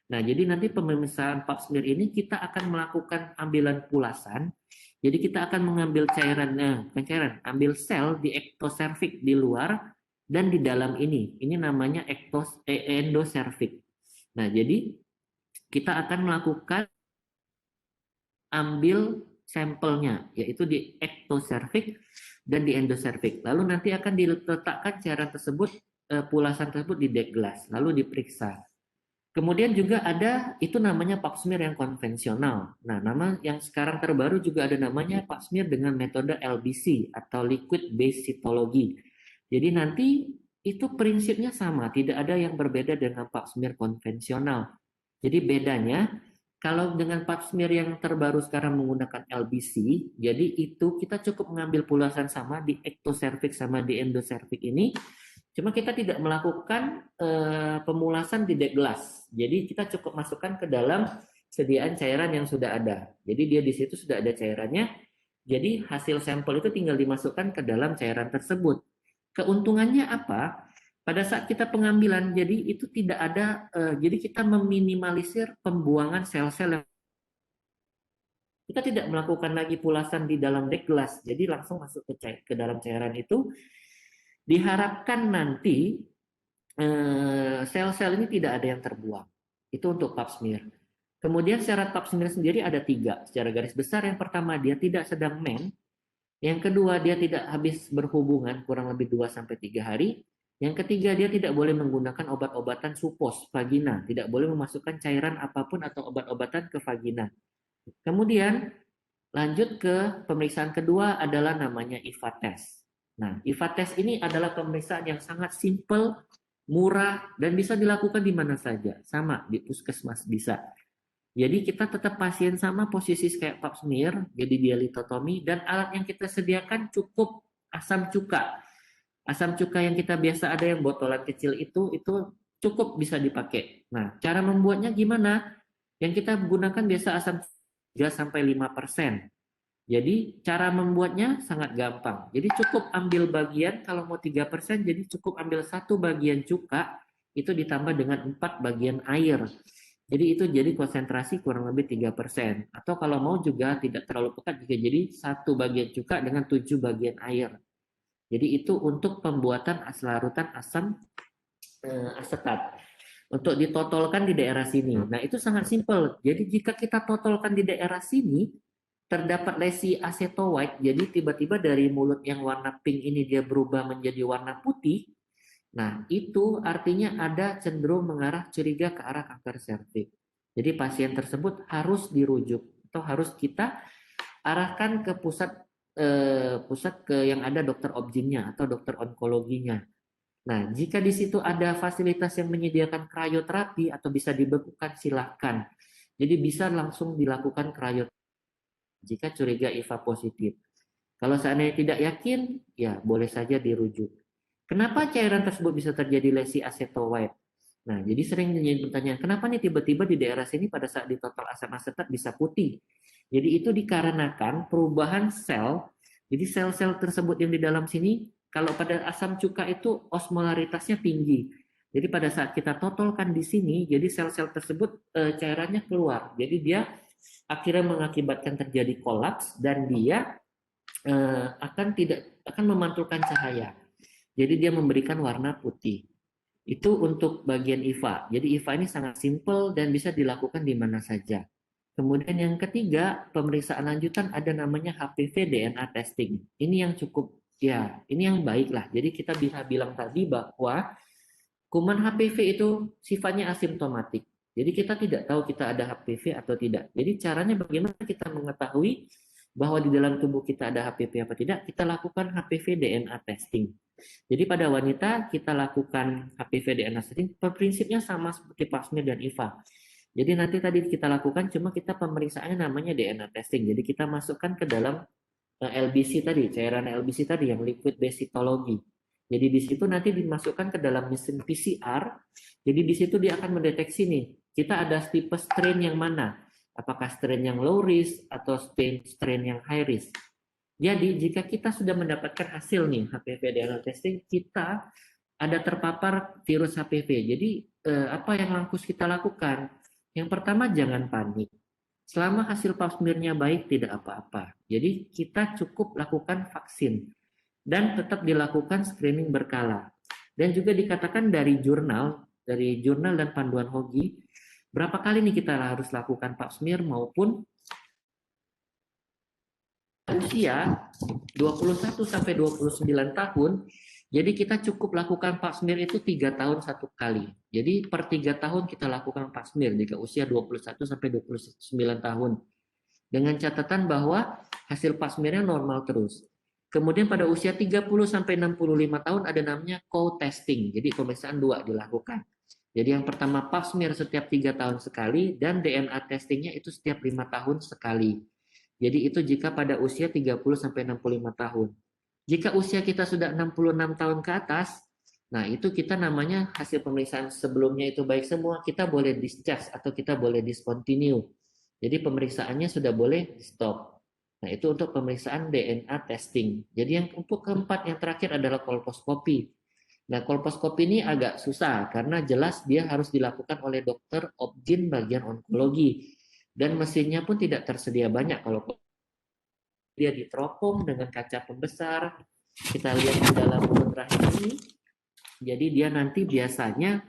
Nah, jadi nanti pemeriksaan pap smear ini kita akan melakukan ambilan pulasan. Jadi kita akan mengambil ambil sel di ektoservik di luar dan di dalam ini. Ini namanya endoservik. Nah, jadi kita akan melakukan ambil sampelnya, yaitu di ektoservik dan di endoservik. Lalu nanti akan diletakkan cairan tersebut, pulasan tersebut di dek gelas, lalu diperiksa. Kemudian juga ada, itu namanya pap smear yang konvensional. Nah, nama yang sekarang terbaru juga ada namanya pap smear dengan metode LBC atau liquid based cytology. Jadi nanti itu prinsipnya sama, tidak ada yang berbeda dengan pap smear konvensional. Jadi bedanya, kalau dengan pap smear yang terbaru sekarang menggunakan LBC, jadi itu kita cukup mengambil pulasan sama di ektoservik sama di endoservik ini. Cuma kita tidak melakukan pemulasan di dek gelas. Jadi kita cukup masukkan ke dalam sediaan cairan yang sudah ada. Jadi dia di situ sudah ada cairannya. Jadi hasil sampel itu tinggal dimasukkan ke dalam cairan tersebut. Keuntungannya apa? Pada saat kita pengambilan, jadi itu tidak ada. Jadi kita meminimalisir pembuangan sel-sel yang kita tidak melakukan lagi pulasan di dalam dek gelas. Jadi langsung masuk ke dalam cairan itu. Diharapkan nanti sel-sel ini tidak ada yang terbuang. Itu untuk pap smear. Kemudian syarat pap smear sendiri ada 3. Secara garis besar, yang pertama dia tidak sedang men. Yang kedua dia tidak habis berhubungan kurang lebih 2-3 hari. Yang ketiga dia tidak boleh menggunakan obat-obatan supos vagina. Tidak boleh memasukkan cairan apapun atau obat-obatan ke vagina. Kemudian lanjut ke pemeriksaan kedua adalah namanya IVA test. Nah, IVA test ini adalah pemeriksaan yang sangat simple, murah, dan bisa dilakukan di mana saja. Sama, di puskesmas bisa. Jadi kita tetap pasien sama posisi kayak pap smear, jadi dia litotomi, dan alat yang kita sediakan cukup asam cuka. Asam cuka yang kita biasa ada yang botolan kecil itu cukup bisa dipakai. Nah, cara membuatnya gimana? Yang kita gunakan biasa asam 3-5%. Jadi cara membuatnya sangat gampang. Jadi cukup ambil bagian, kalau mau 3%, jadi cukup ambil 1 bagian cuka, itu ditambah dengan 4 bagian air. Jadi itu jadi konsentrasi kurang lebih 3%. Atau kalau mau juga tidak terlalu pekat, juga jadi 1 bagian cuka dengan 7 bagian air. Jadi itu untuk pembuatan larutan asam asetat. untuk ditotolkan di daerah sini. Nah, itu sangat simpel. Jadi jika kita totolkan di daerah sini, terdapat lesi aceto white, jadi tiba-tiba dari mulut yang warna pink ini dia berubah menjadi warna putih. Nah, itu artinya ada cenderung mengarah curiga ke arah kanker serviks. Jadi pasien tersebut harus dirujuk atau harus kita arahkan ke pusat ke yang ada dokter obgynnya atau dokter onkologinya. Nah, jika di situ ada fasilitas yang menyediakan krioterapi atau bisa dibekukan, silahkan. Jadi bisa langsung dilakukan krioterapi jika curiga HIV positif. Kalau seandainya tidak yakin, ya boleh saja dirujuk. Kenapa cairan tersebut bisa terjadi lesi aceto white? Nah, jadi sering menjadi pertanyaan, kenapa nih tiba-tiba di daerah sini pada saat ditotal asam asetat bisa putih? Jadi itu dikarenakan perubahan sel. Jadi sel-sel tersebut yang di dalam sini, kalau pada asam cuka itu osmolaritasnya tinggi. Jadi pada saat kita totolkan di sini, jadi sel-sel tersebut cairannya keluar. Jadi dia akhirnya mengakibatkan terjadi kolaps dan dia akan memantulkan cahaya. Jadi dia memberikan warna putih. Itu untuk bagian IVA. Jadi IVA ini sangat simpel dan bisa dilakukan di mana saja. Kemudian yang ketiga, pemeriksaan lanjutan ada namanya HPV DNA testing. Ini yang cukup, ya, ini yang baik lah. Jadi kita bisa bilang tadi bahwa kuman HPV itu sifatnya asimptomatik. Jadi kita tidak tahu kita ada HPV atau tidak. Jadi caranya bagaimana kita mengetahui bahwa di dalam tubuh kita ada HPV apa tidak, kita lakukan HPV DNA testing. Jadi pada wanita kita lakukan HPV DNA testing, prinsipnya sama seperti pap smear dan IVA. Jadi nanti tadi kita lakukan, cuma kita pemeriksaannya namanya DNA testing. Jadi kita masukkan ke dalam LBC tadi, cairan LBC tadi yang liquid based cytology. Jadi di situ nanti dimasukkan ke dalam mesin PCR. Jadi di situ dia akan mendeteksi nih, kita ada tipe strain yang mana. Apakah strain yang low risk atau strain yang high risk. Jadi jika kita sudah mendapatkan hasil nih HPV DNA testing, kita ada terpapar virus HPV. Jadi apa yang harus kita lakukan? Yang pertama jangan panik. Selama hasil pap smear-nya baik tidak apa-apa. Jadi kita cukup lakukan vaksin dan tetap dilakukan screening berkala. Dan juga dikatakan dari jurnal dan panduan HOGI, berapa kali nih kita harus lakukan pap smear maupun usia 21 sampai 29 tahun. Jadi kita cukup lakukan pap smear itu 3 tahun 1 kali. Jadi per 3 tahun kita lakukan pap smear jika usia 21 sampai 29 tahun. Dengan catatan bahwa hasil pap smear-nya normal terus. Kemudian pada usia 30 sampai 65 tahun ada namanya co-testing. Jadi pemeriksaan 2 dilakukan. Jadi yang pertama pap smear setiap 3 tahun sekali dan DNA testingnya itu setiap 5 tahun sekali. Jadi itu jika pada usia 30 sampai 65 tahun. Jika usia kita sudah 66 tahun ke atas, nah itu kita namanya hasil pemeriksaan sebelumnya itu baik semua, kita boleh discharge atau kita boleh discontinue. Jadi pemeriksaannya sudah boleh di stop. Nah itu untuk pemeriksaan DNA testing. Jadi yang untuk keempat yang terakhir adalah kolposkopi. Nah kolposkopi ini agak susah karena jelas dia harus dilakukan oleh dokter obgyn bagian onkologi. Dan mesinnya pun tidak tersedia banyak kalau dia diteropong dengan kaca pembesar. Kita lihat di dalam mulut rahim ini. Jadi dia nanti biasanya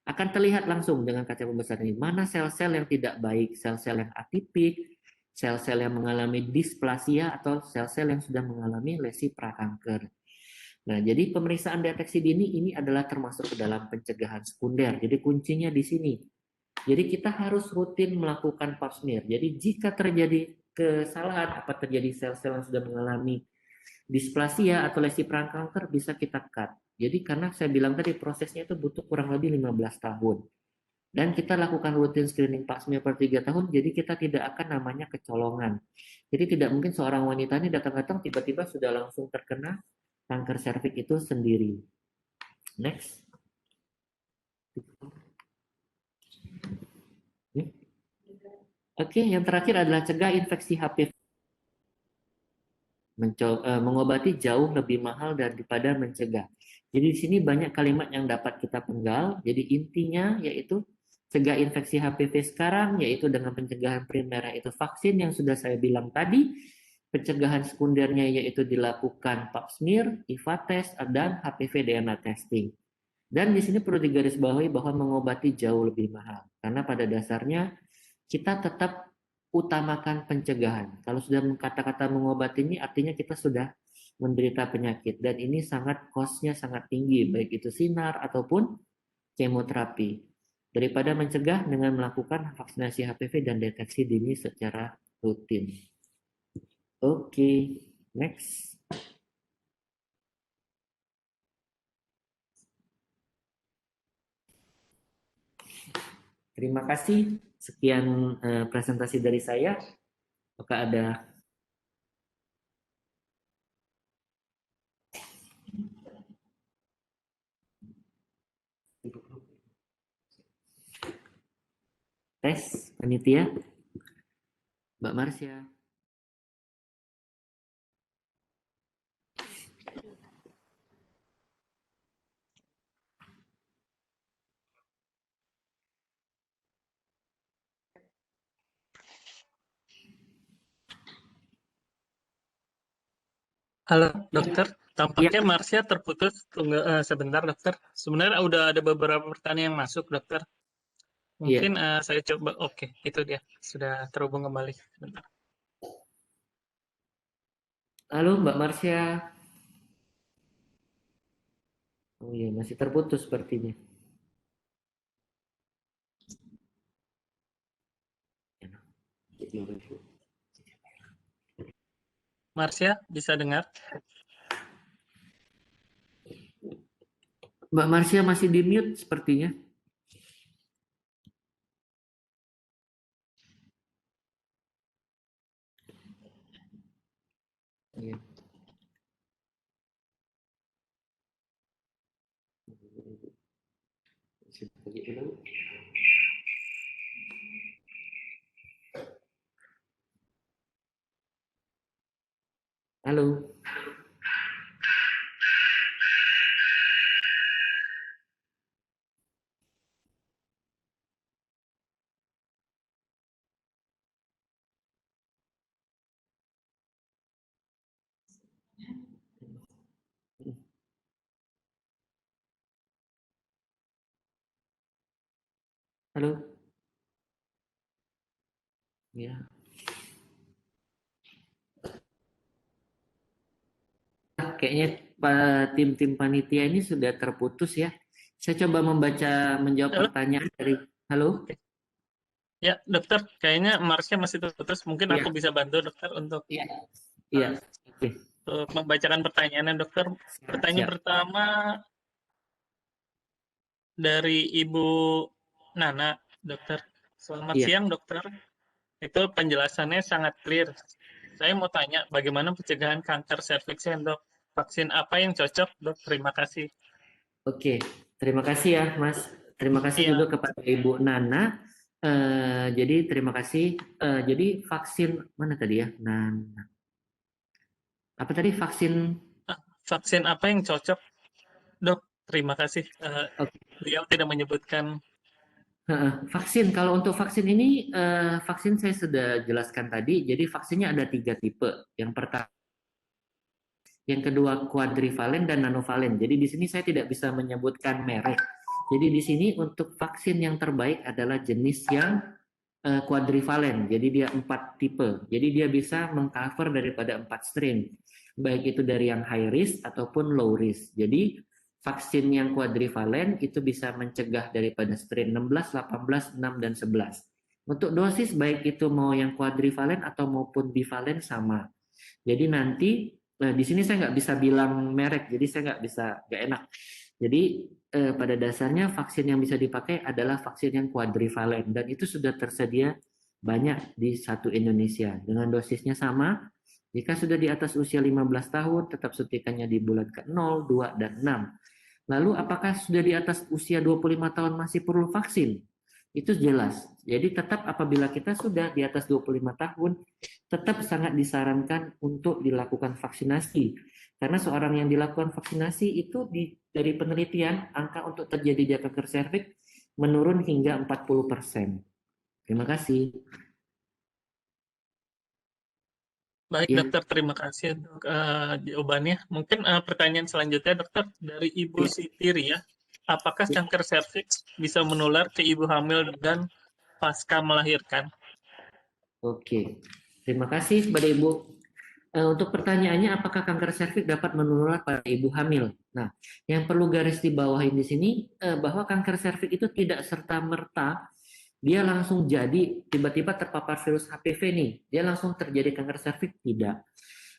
akan terlihat langsung dengan kaca pembesar ini. Mana sel-sel yang tidak baik, sel-sel yang atipik, sel-sel yang mengalami displasia, atau sel-sel yang sudah mengalami lesi prakanker. Nah, jadi pemeriksaan deteksi dini ini adalah termasuk ke dalam pencegahan sekunder. Jadi kuncinya di sini. Jadi kita harus rutin melakukan pap smear. Jadi jika terjadi kesalahan, apa terjadi sel-sel yang sudah mengalami displasia atau lesi prakanker bisa kita cut. Jadi karena saya bilang tadi prosesnya itu butuh kurang lebih 15 tahun. Dan kita lakukan rutin screening pap smear per 3 tahun, jadi kita tidak akan namanya kecolongan. Jadi tidak mungkin seorang wanita ini datang-datang tiba-tiba sudah langsung terkena kanker serviks itu sendiri. Next. Oke, yang terakhir adalah cegah infeksi HPV. Mengobati jauh lebih mahal daripada mencegah. Jadi di sini banyak kalimat yang dapat kita penggal. Jadi intinya yaitu cegah infeksi HPV sekarang yaitu dengan pencegahan primer yaitu vaksin yang sudah saya bilang tadi. Pencegahan sekundernya yaitu dilakukan pap smear, IVA test, dan HPV DNA testing. Dan di sini perlu digarisbawahi bahwa mengobati jauh lebih mahal. Karena pada dasarnya kita tetap utamakan pencegahan. Kalau sudah kata-kata mengobati ini artinya kita sudah menderita penyakit. Dan ini sangat cost-nya sangat tinggi, baik itu sinar ataupun kemoterapi. Daripada mencegah dengan melakukan vaksinasi HPV dan deteksi dini secara rutin. Oke, next. Terima kasih. Sekian presentasi dari saya. Apakah ada tes panitia? Mbak Marsya. Halo dokter, Ya, tampaknya Marsha terputus. Tunggu sebentar dokter. Sebenarnya udah ada beberapa pertanyaan yang masuk dokter. Mungkin saya coba. Oke, itu dia sudah terhubung kembali. Sebentar. halo Mbak Marsya. Oh iya, masih terputus sepertinya. Marsha bisa dengar? Mbak Marsya masih di mute sepertinya. Iya. Halo. Halo. Ya. Kayaknya tim-tim panitia ini sudah terputus ya. Saya coba menjawab Halo? pertanyaan dari Halo. Ya dokter, kayaknya Marsha masih terputus. Mungkin Iya. aku bisa bantu dokter untuk Iya. Iya. Oke. membacakan pertanyaannya dokter. Pertanyaan Siap. pertama dari Ibu Nana, dokter. Selamat Iya. siang dokter. Itu penjelasannya sangat clear. Saya mau tanya, bagaimana pencegahan kanker serviks, dok? Vaksin apa yang cocok, dok? Terima kasih. Oke. Terima kasih ya, Mas. Terima kasih Iya, juga kepada Ibu Nana. Jadi terima kasih. Jadi vaksin mana tadi ya? Nana. Apa tadi vaksin? vaksin apa yang cocok, dok? Terima kasih. Oke. Beliau tidak menyebutkan. Vaksin, kalau untuk vaksin ini, vaksin saya sudah jelaskan tadi. Jadi vaksinnya ada 3 tipe. Yang pertama, yang kedua quadrivalen dan nanovalen. Jadi di sini saya tidak bisa menyebutkan merek. Jadi di sini untuk vaksin yang terbaik adalah jenis yang quadrivalen. Jadi dia 4 tipe. Jadi dia bisa mengcover daripada 4 strain. Baik itu dari yang high risk ataupun low risk. Jadi vaksin yang quadrivalen itu bisa mencegah daripada strain 16, 18, 6, dan 11. Untuk dosis baik itu mau yang quadrivalen atau maupun bivalen sama. Jadi nanti di sini saya nggak bisa bilang merek, jadi saya nggak enak. Jadi pada dasarnya vaksin yang bisa dipakai adalah vaksin yang quadrivalen dan itu sudah tersedia banyak di satu Indonesia dengan dosisnya sama. Jika sudah di atas usia 15 tahun, tetap suntikannya di bulan ke-0, 2, dan 6. Lalu apakah sudah di atas usia 25 tahun masih perlu vaksin? Itu jelas. Jadi tetap apabila kita sudah di atas 25 tahun, tetap sangat disarankan untuk dilakukan vaksinasi. Karena seorang yang dilakukan vaksinasi itu dari penelitian, angka untuk terjadi kanker serviks menurun hingga 40%. Terima kasih. Baik, Ya. dokter. Terima kasih untuk jawabannya. Mungkin pertanyaan selanjutnya, dokter, dari Ibu Ya. Siti Ria. apakah kanker serviks bisa menular ke ibu hamil dan pasca melahirkan? Oke, terima kasih kepada Ibu. Untuk pertanyaannya, apakah kanker serviks dapat menular pada ibu hamil? Nah, yang perlu garis di bawahi di sini bahwa kanker serviks itu tidak serta-merta dia langsung jadi tiba-tiba terpapar virus HPV nih, dia langsung terjadi kanker serviks, tidak.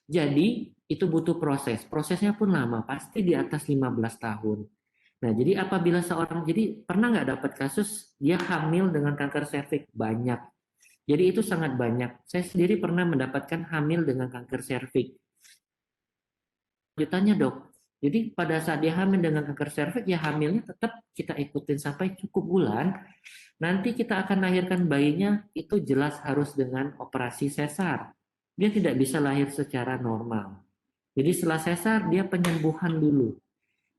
Jadi itu butuh proses. Prosesnya pun lama, pasti di atas 15 tahun. Nah, jadi apabila seorang, jadi pernah nggak dapat kasus dia hamil dengan kanker serviks? Banyak. Jadi itu sangat banyak. Saya sendiri pernah mendapatkan hamil dengan kanker serviks. Ditanya dok, jadi pada saat dia hamil dengan kanker serviks, ya hamilnya tetap kita ikutin sampai cukup bulan. Nanti kita akan lahirkan bayinya, itu jelas harus dengan operasi sesar. Dia tidak bisa lahir secara normal. Jadi setelah sesar, dia penyembuhan dulu.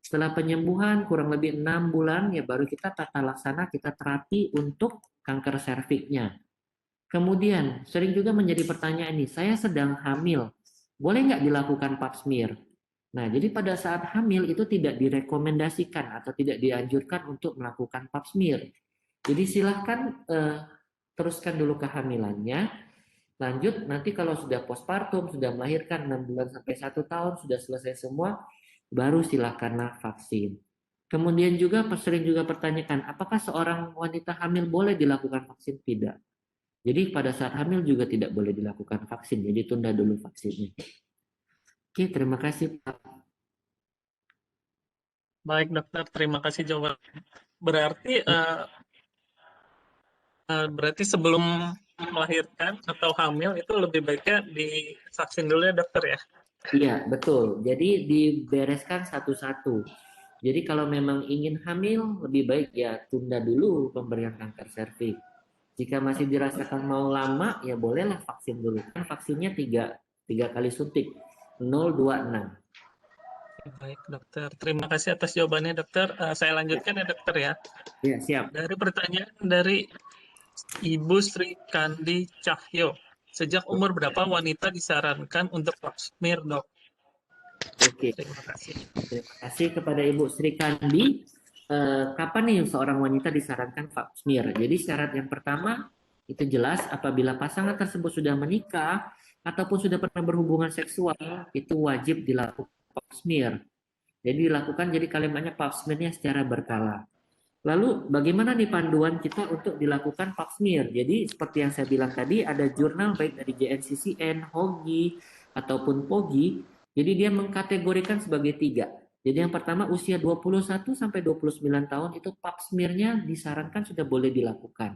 Setelah penyembuhan kurang lebih 6 bulan, ya baru kita tata laksana, kita terapi untuk kanker serviksnya. Kemudian, sering juga menjadi pertanyaan nih, saya sedang hamil, boleh nggak dilakukan pap smear? Nah, jadi pada saat hamil itu tidak direkomendasikan atau tidak dianjurkan untuk melakukan pap smear. Jadi silahkan teruskan dulu kehamilannya, lanjut nanti kalau sudah postpartum, sudah melahirkan 6 bulan sampai 1 tahun, sudah selesai semua, baru silahkanlah vaksin. Kemudian juga sering juga pertanyakan, apakah seorang wanita hamil boleh dilakukan vaksin? Tidak. Jadi pada saat hamil juga tidak boleh dilakukan vaksin, jadi tunda dulu vaksinnya. Oke, terima kasih Pak. Baik dokter, terima kasih jawaban. Berarti sebelum melahirkan atau hamil itu lebih baiknya divaksin dulu ya dokter ya? Iya, betul. Jadi dibereskan satu-satu. Jadi kalau memang ingin hamil, lebih baik ya tunda dulu pemberian kanker serviks. Jika masih dirasakan mau lama, ya bolehlah vaksin dulu. Kan vaksinnya 3 kali suntik, 0, 2, 6. Baik dokter, terima kasih atas jawabannya dokter. Saya lanjutkan ya dokter ya. Ya, siap. Dari pertanyaan dari Ibu Sri Kandi Cahyo, sejak umur berapa wanita disarankan untuk pap smear dok? Oke, Terima kasih. terima kasih kepada Ibu Sri Kandi. Kapan nih seorang wanita disarankan pap smear? Jadi syarat yang pertama itu jelas apabila pasangan tersebut sudah menikah ataupun sudah pernah berhubungan seksual, itu wajib dilakukan pap smear. Jadi dilakukan, jadi kalimatnya pap smear-nya secara berkala. Lalu bagaimana nih panduan kita untuk dilakukan pap smear? Jadi seperti yang saya bilang tadi, ada jurnal baik dari JNCCN, HOGI ataupun POGI. Jadi dia mengkategorikan sebagai 3. Jadi yang pertama usia 21 sampai 29 tahun itu pap smear-nya disarankan sudah boleh dilakukan.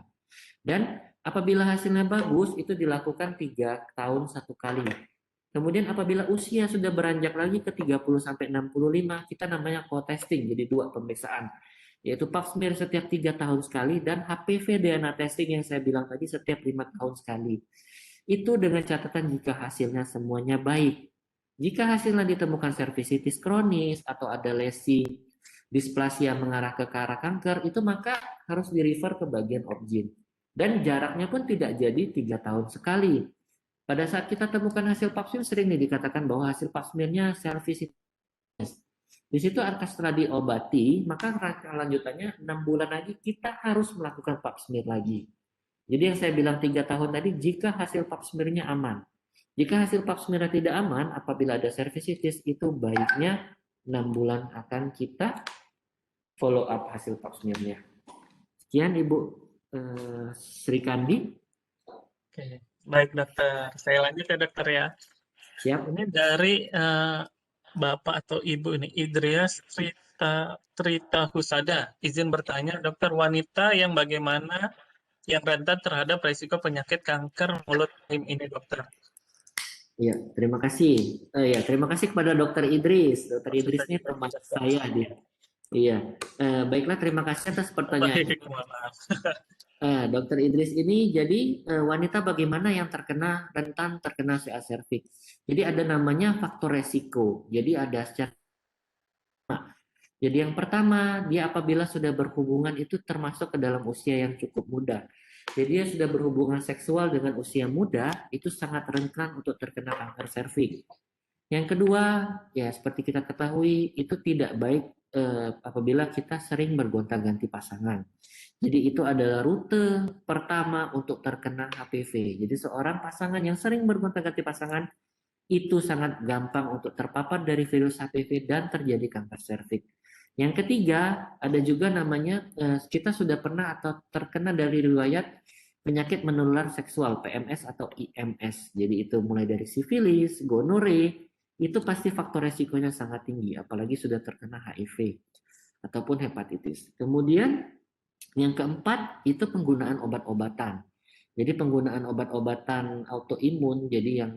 Dan apabila hasilnya bagus itu dilakukan 3 tahun 1 kali. Kemudian apabila usia sudah beranjak lagi ke 30 sampai 65, kita namanya co-testing, jadi 2 pemeriksaan. Yaitu pap smear setiap 3 tahun sekali dan HPV DNA testing yang saya bilang tadi setiap 5 tahun sekali. Itu dengan catatan jika hasilnya semuanya baik. Jika hasilnya ditemukan cervicitis kronis atau ada lesi displasia mengarah ke arah kanker, itu maka harus di-refer ke bagian obgyn. Dan jaraknya pun tidak jadi 3 tahun sekali. Pada saat kita temukan hasil pap smear sering nih dikatakan bahwa hasil pap smear-nya cervicitis. Di situ setelah diobati, maka lanjutannya 6 bulan lagi kita harus melakukan pap smear lagi. Jadi yang saya bilang 3 tahun tadi, jika hasil pap smear-nya aman. Jika hasil pap smear tidak aman, apabila ada cervicitis, itu baiknya 6 bulan akan kita follow up hasil pap smear-nya. Sekian Ibu Sri Kandi. Oke, baik dokter. Saya lanjut ya dokter ya. Siap. Ini dari Bapak atau Ibu ini, Idrias Trita Husada. Izin bertanya, dokter, wanita yang bagaimana yang rentan terhadap risiko penyakit kanker mulut rahim ini dokter? Ya, terima kasih. Terima kasih kepada Dokter Idris. Dokter Idris ini teman saya dia. Iya, baiklah terima kasih atas pertanyaannya. Baik, maaf. Dokter Idris ini jadi wanita bagaimana yang rentan terkena CA cervix. Jadi ada namanya faktor resiko. Jadi ada secara. Jadi yang pertama dia apabila sudah berhubungan itu termasuk ke dalam usia yang cukup muda. Jadi dia sudah berhubungan seksual dengan usia muda itu sangat rentan untuk terkena kanker serviks. Yang kedua, ya seperti kita ketahui itu tidak baik apabila kita sering bergonta-ganti pasangan. Jadi itu adalah rute pertama untuk terkena HPV. Jadi seorang pasangan yang sering bergonta-ganti pasangan itu sangat gampang untuk terpapar dari virus HPV dan terjadi kanker serviks. Yang ketiga, ada juga namanya kita sudah pernah atau terkena dari riwayat penyakit menular seksual PMS atau IMS. Jadi itu mulai dari sifilis, gonore, itu pasti faktor resikonya sangat tinggi, apalagi sudah terkena HIV ataupun hepatitis. Kemudian yang keempat itu penggunaan obat-obatan. Jadi penggunaan obat-obatan autoimun, jadi yang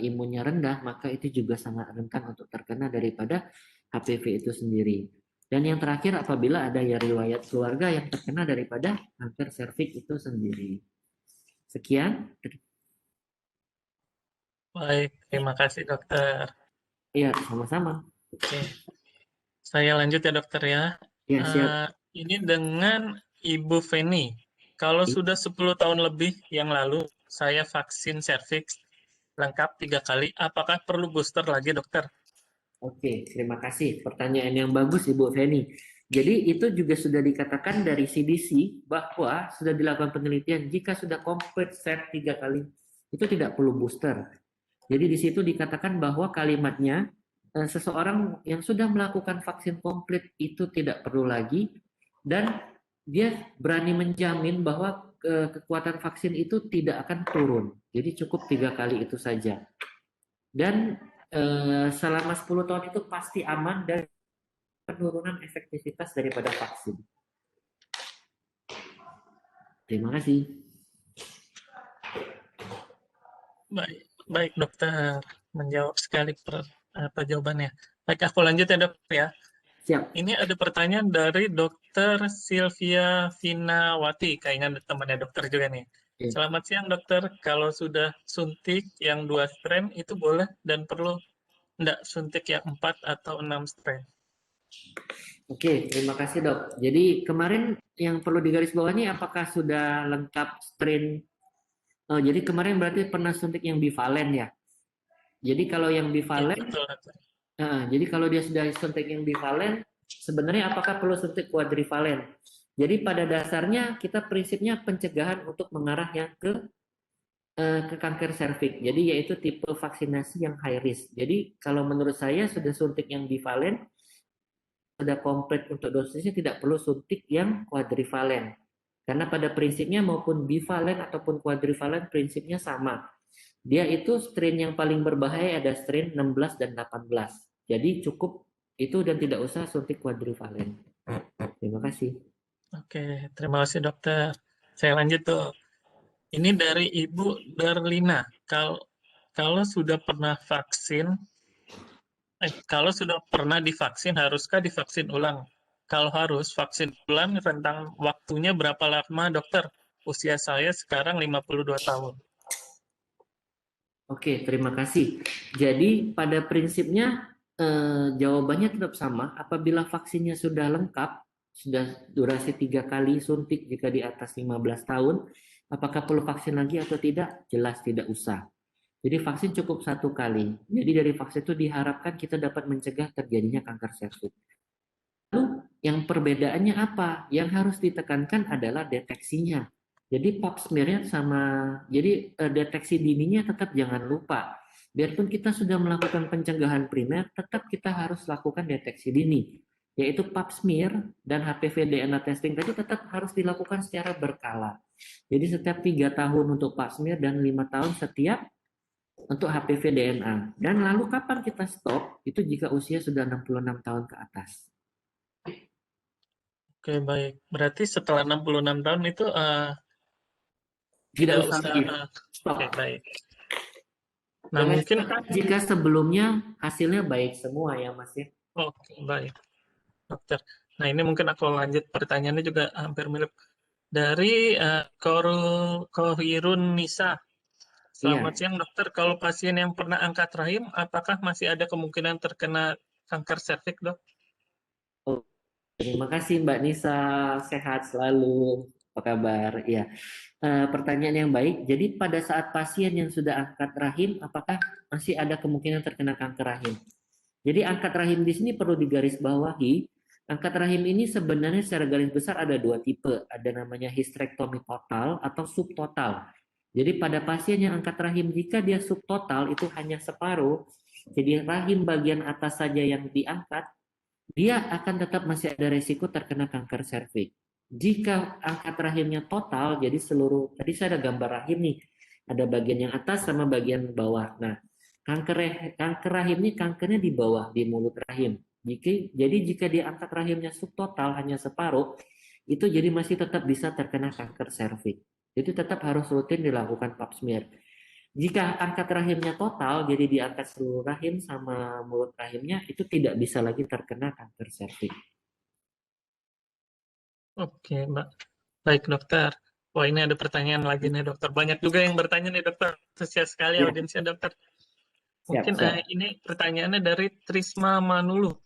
imunnya rendah, maka itu juga sangat rentan untuk terkena daripada HPV itu sendiri. Dan yang terakhir apabila ada ya riwayat keluarga yang terkena daripada kanker serviks itu sendiri. Sekian. Baik, terima kasih dokter. Iya, sama-sama. Oke, saya lanjut ya dokter ya. Ya, siap. Ini dengan Ibu Feni. Kalau sudah 10 tahun lebih yang lalu saya vaksin serviks lengkap 3 kali, apakah perlu booster lagi dokter? Oke, terima kasih. Pertanyaan yang bagus Ibu Feni. Jadi itu juga sudah dikatakan dari CDC bahwa sudah dilakukan penelitian jika sudah komplit set 3 kali itu tidak perlu booster. Jadi di situ dikatakan bahwa kalimatnya seseorang yang sudah melakukan vaksin komplit itu tidak perlu lagi dan dia berani menjamin bahwa kekuatan vaksin itu tidak akan turun. Jadi cukup 3 kali itu saja. Dan selama 10 tahun itu pasti aman dan penurunan efektivitas daripada vaksin. Terima kasih. Baik dokter, menjawab sekali jawabannya. Baik, aku lanjut ya dokter ya. Siap. Ini ada pertanyaan dari dokter Sylvia Finawati, kayaknya temannya dokter juga nih. Selamat siang dokter, kalau sudah suntik yang 2 strain itu boleh dan perlu enggak suntik yang 4 atau 6 strain? Oke, terima kasih dok. Jadi kemarin yang perlu digarisbawahi apakah sudah lengkap strain? Oh, jadi kemarin berarti pernah suntik yang bivalen ya? Jadi kalau yang bivalen, jadi kalau dia sudah suntik yang bivalen, sebenarnya apakah perlu suntik kuadrivalen? Jadi pada dasarnya kita prinsipnya pencegahan untuk mengarahnya ke kanker serviks. Jadi yaitu tipe vaksinasi yang high risk. Jadi kalau menurut saya sudah suntik yang bivalen, sudah komplit untuk dosisnya tidak perlu suntik yang kuadrivalen. Karena pada prinsipnya maupun bivalen ataupun kuadrivalen prinsipnya sama. Dia itu strain yang paling berbahaya ada strain 16 dan 18. Jadi cukup itu dan tidak usah suntik kuadrivalen. Terima kasih. Oke, terima kasih dokter. Saya lanjut tuh. Ini dari Ibu Darlina. Kalau sudah pernah vaksin, kalau sudah pernah divaksin, haruskah divaksin ulang? Kalau harus vaksin ulang, rentang waktunya berapa lama dokter? Usia saya sekarang 52 tahun. Oke, terima kasih. Jadi pada prinsipnya jawabannya tetap sama. Apabila vaksinnya sudah lengkap, sudah durasi 3 kali suntik jika di atas 15 tahun, apakah perlu vaksin lagi atau tidak? Jelas tidak usah. Jadi vaksin cukup 1 kali. Jadi dari vaksin itu diharapkan kita dapat mencegah terjadinya kanker serviks. Lalu yang perbedaannya apa? Yang harus ditekankan adalah deteksinya. Jadi pap smear-nya jadi deteksi dininya tetap jangan lupa. Biarpun kita sudah melakukan pencegahan primer, tetap kita harus lakukan deteksi dini. Yaitu pap smear dan HPV DNA testing tadi tetap harus dilakukan secara berkala. Jadi setiap 3 tahun untuk pap smear dan 5 tahun setiap untuk HPV DNA. Dan lalu kapan kita stop? Itu jika usia sudah 66 tahun ke atas. Oke, baik. Berarti setelah 66 tahun itu tidak usah stop. Oke, baik. Nah, mungkin jika sebelumnya hasilnya baik semua ya, Mas ya. Oke, baik. Dokter. Nah, ini mungkin aku lanjut pertanyaannya juga hampir mirip. Dari Kohirun Nisa. Selamat siang dokter, kalau pasien yang pernah angkat rahim, apakah masih ada kemungkinan terkena kanker serviks dok? Oh, terima kasih Mbak Nisa, sehat selalu, apa kabar? Ya, pertanyaan yang baik. Jadi pada saat pasien yang sudah angkat rahim, apakah masih ada kemungkinan terkena kanker rahim? Jadi angkat rahim di sini perlu digarisbawahi Angkat rahim ini sebenarnya secara garis besar ada dua tipe, ada namanya hysterektomi total atau subtotal. Jadi pada pasien yang angkat rahim jika dia subtotal itu hanya separuh, jadi rahim bagian atas saja yang diangkat, dia akan tetap masih ada resiko terkena kanker serviks. Jika angkat rahimnya total, jadi seluruh, tadi saya ada gambar rahim nih, ada bagian yang atas sama bagian bawah. Nah, kanker rahim ini kankernya di bawah, di mulut rahim. Jadi jika dia angkat rahimnya subtotal hanya separuh, itu jadi masih tetap bisa terkena kanker serviks. Jadi tetap harus rutin dilakukan pap smear. Jika angkat rahimnya total, jadi diangkat seluruh rahim sama mulut rahimnya, itu tidak bisa lagi terkena kanker serviks. Oke, Mbak. Baik, dokter. Wah, ini ada pertanyaan lagi nih, dokter. Banyak juga yang bertanya nih, dokter. Antusias sekali Ya. audiensnya, dokter. Siap, Mungkin siap. ini pertanyaannya dari Trisma Manulu.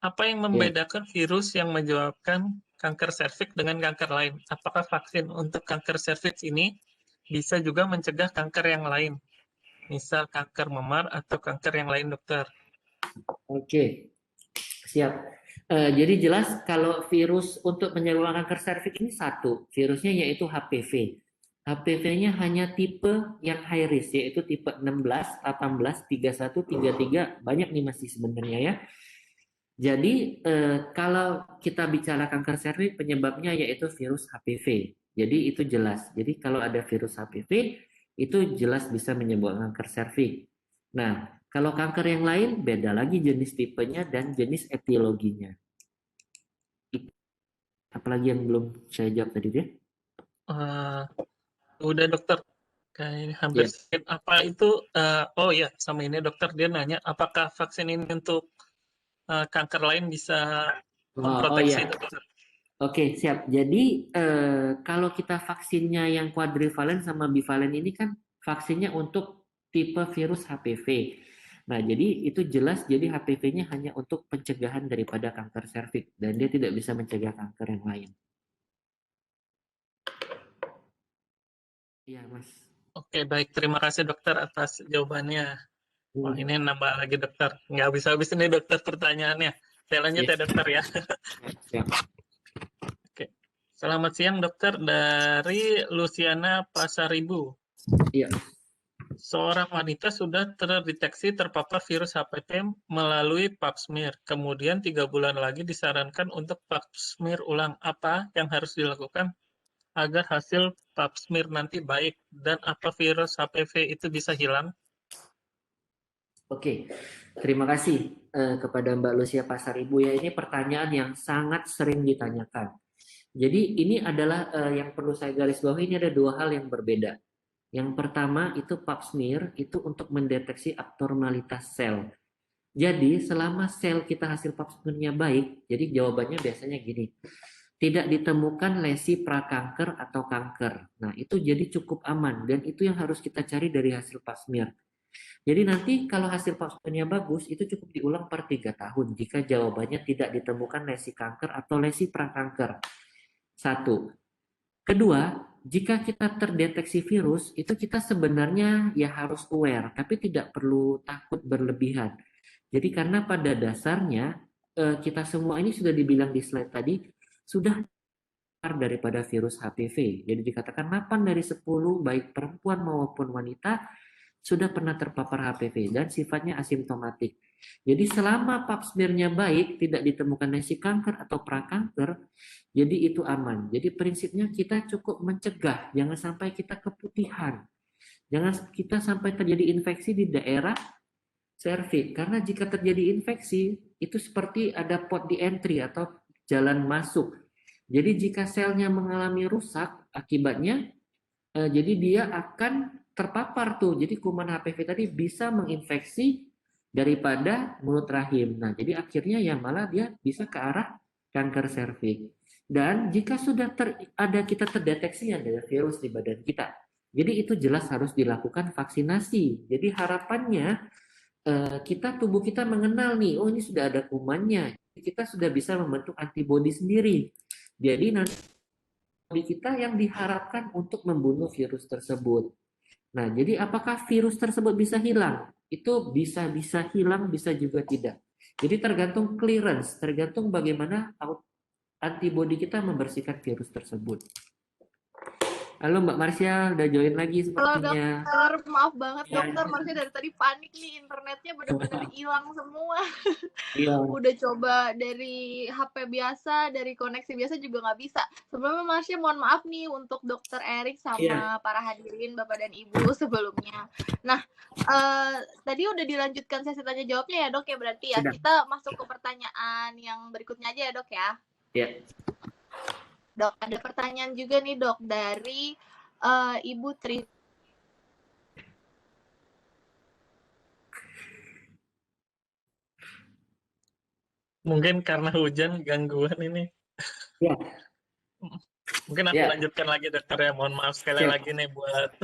Apa yang Ya. membedakan virus yang menyebabkan kanker serviks dengan kanker lain? Apakah vaksin untuk kanker serviks ini bisa juga mencegah kanker yang lain? Misal kanker memar atau kanker yang lain, dokter. Oke, siap. Jadi jelas kalau virus untuk menyebabkan kanker serviks ini satu, virusnya yaitu HPV. HPV-nya hanya tipe yang high risk, yaitu tipe 16, 18, 31, 33, banyak nih masih sebenarnya ya. Jadi kalau kita bicara kanker serviks penyebabnya yaitu virus HPV. Jadi itu jelas. Jadi kalau ada virus HPV itu jelas bisa menyebabkan kanker serviks. Nah, kalau kanker yang lain beda lagi jenis tipenya dan jenis etiologinya. Apalagi yang belum saya jawab tadi ya? Udah, dokter. Kayaknya hampir Ya. sedikit. Apa itu? Oh ya, sama ini dokter dia nanya, apakah vaksin ini untuk kanker lain bisa memproteksi, ya. dokter? Oke, siap. Jadi kalau kita vaksinnya yang quadrivalen sama bivalen ini kan vaksinnya untuk tipe virus HPV. Nah, jadi itu jelas jadi HPV-nya hanya untuk pencegahan daripada kanker serviks dan dia tidak bisa mencegah kanker yang lain. Iya, Mas. Oke, baik. Terima kasih dokter atas jawabannya. Wah, ini nambah lagi dokter. Nggak habis-habis ini dokter pertanyaannya. Saya lanjut ya dokter ya. Siap. Oke. Selamat siang dokter, dari Luciana Pasaribu. Iya. Seorang wanita sudah terdeteksi terpapar virus HPV melalui pap smear. Kemudian 3 bulan lagi disarankan untuk pap smear ulang. Apa yang harus dilakukan agar hasil pap smear nanti baik? Dan apa virus HPV itu bisa hilang? Oke, terima kasih kepada Mbak Lucia Pasaribu ya. Ini pertanyaan yang sangat sering ditanyakan. Jadi ini adalah yang perlu saya garis bawahi, ini ada dua hal yang berbeda. Yang pertama itu pap smear itu untuk mendeteksi abnormalitas sel. Jadi selama sel kita hasil pap smear-nya baik, jadi jawabannya biasanya gini. Tidak ditemukan lesi prakanker atau kanker. Nah, itu jadi cukup aman dan itu yang harus kita cari dari hasil pap smear. Jadi nanti kalau hasil pap smear-nya bagus, itu cukup diulang per 3 tahun jika jawabannya tidak ditemukan lesi kanker atau lesi prakanker. Satu. Kedua, jika kita terdeteksi virus, itu kita sebenarnya ya harus aware, tapi tidak perlu takut berlebihan. Jadi karena pada dasarnya kita semua ini sudah dibilang di slide tadi, sudah daripada virus HPV. Jadi dikatakan 8 dari 10 baik perempuan maupun wanita sudah pernah terpapar HPV dan sifatnya asimptomatik. Jadi selama pap smear-nya baik, tidak ditemukan lesi kanker atau prakanker, jadi itu aman. Jadi prinsipnya kita cukup mencegah, jangan sampai kita keputihan. Jangan kita sampai terjadi infeksi di daerah serviks. Karena jika terjadi infeksi, itu seperti ada pot di entry atau jalan masuk. Jadi jika selnya mengalami rusak, akibatnya jadi dia akan terpapar tuh. Jadi kuman HPV tadi bisa menginfeksi daripada mulut rahim. Nah, jadi akhirnya ya malah dia bisa ke arah kanker serviks. Dan jika sudah kita terdeteksi ada virus di badan kita, jadi itu jelas harus dilakukan vaksinasi. Jadi harapannya tubuh kita mengenal nih, oh ini sudah ada kumannya, kita sudah bisa membentuk antibodi sendiri. Jadi nanti kita yang diharapkan untuk membunuh virus tersebut. Nah, jadi apakah virus tersebut bisa hilang? Itu bisa hilang, bisa juga tidak. Jadi tergantung clearance, tergantung bagaimana antibodi kita membersihkan virus tersebut. Halo Mbak Marsha, udah join lagi Halo sepertinya. dokter, maaf banget Ya. dokter, Marsha dari tadi panik nih, internetnya bener-bener hilang semua. Iya. Udah coba dari HP biasa, dari koneksi biasa juga nggak bisa. Sebelumnya Marsha mohon maaf nih untuk dokter Erik sama para hadirin Bapak dan Ibu sebelumnya. Nah, tadi udah dilanjutkan sesi tanya jawabnya ya dok ya, berarti ya. Sudah. Kita masuk ke pertanyaan yang berikutnya aja ya dok ya. Ya. Dok, ada pertanyaan juga nih dok dari Ibu Tri. Mungkin karena hujan gangguan ini. Ya. Mungkin aku Ya. lanjutkan lagi dokter ya. Mohon maaf sekali Siap. lagi nih buat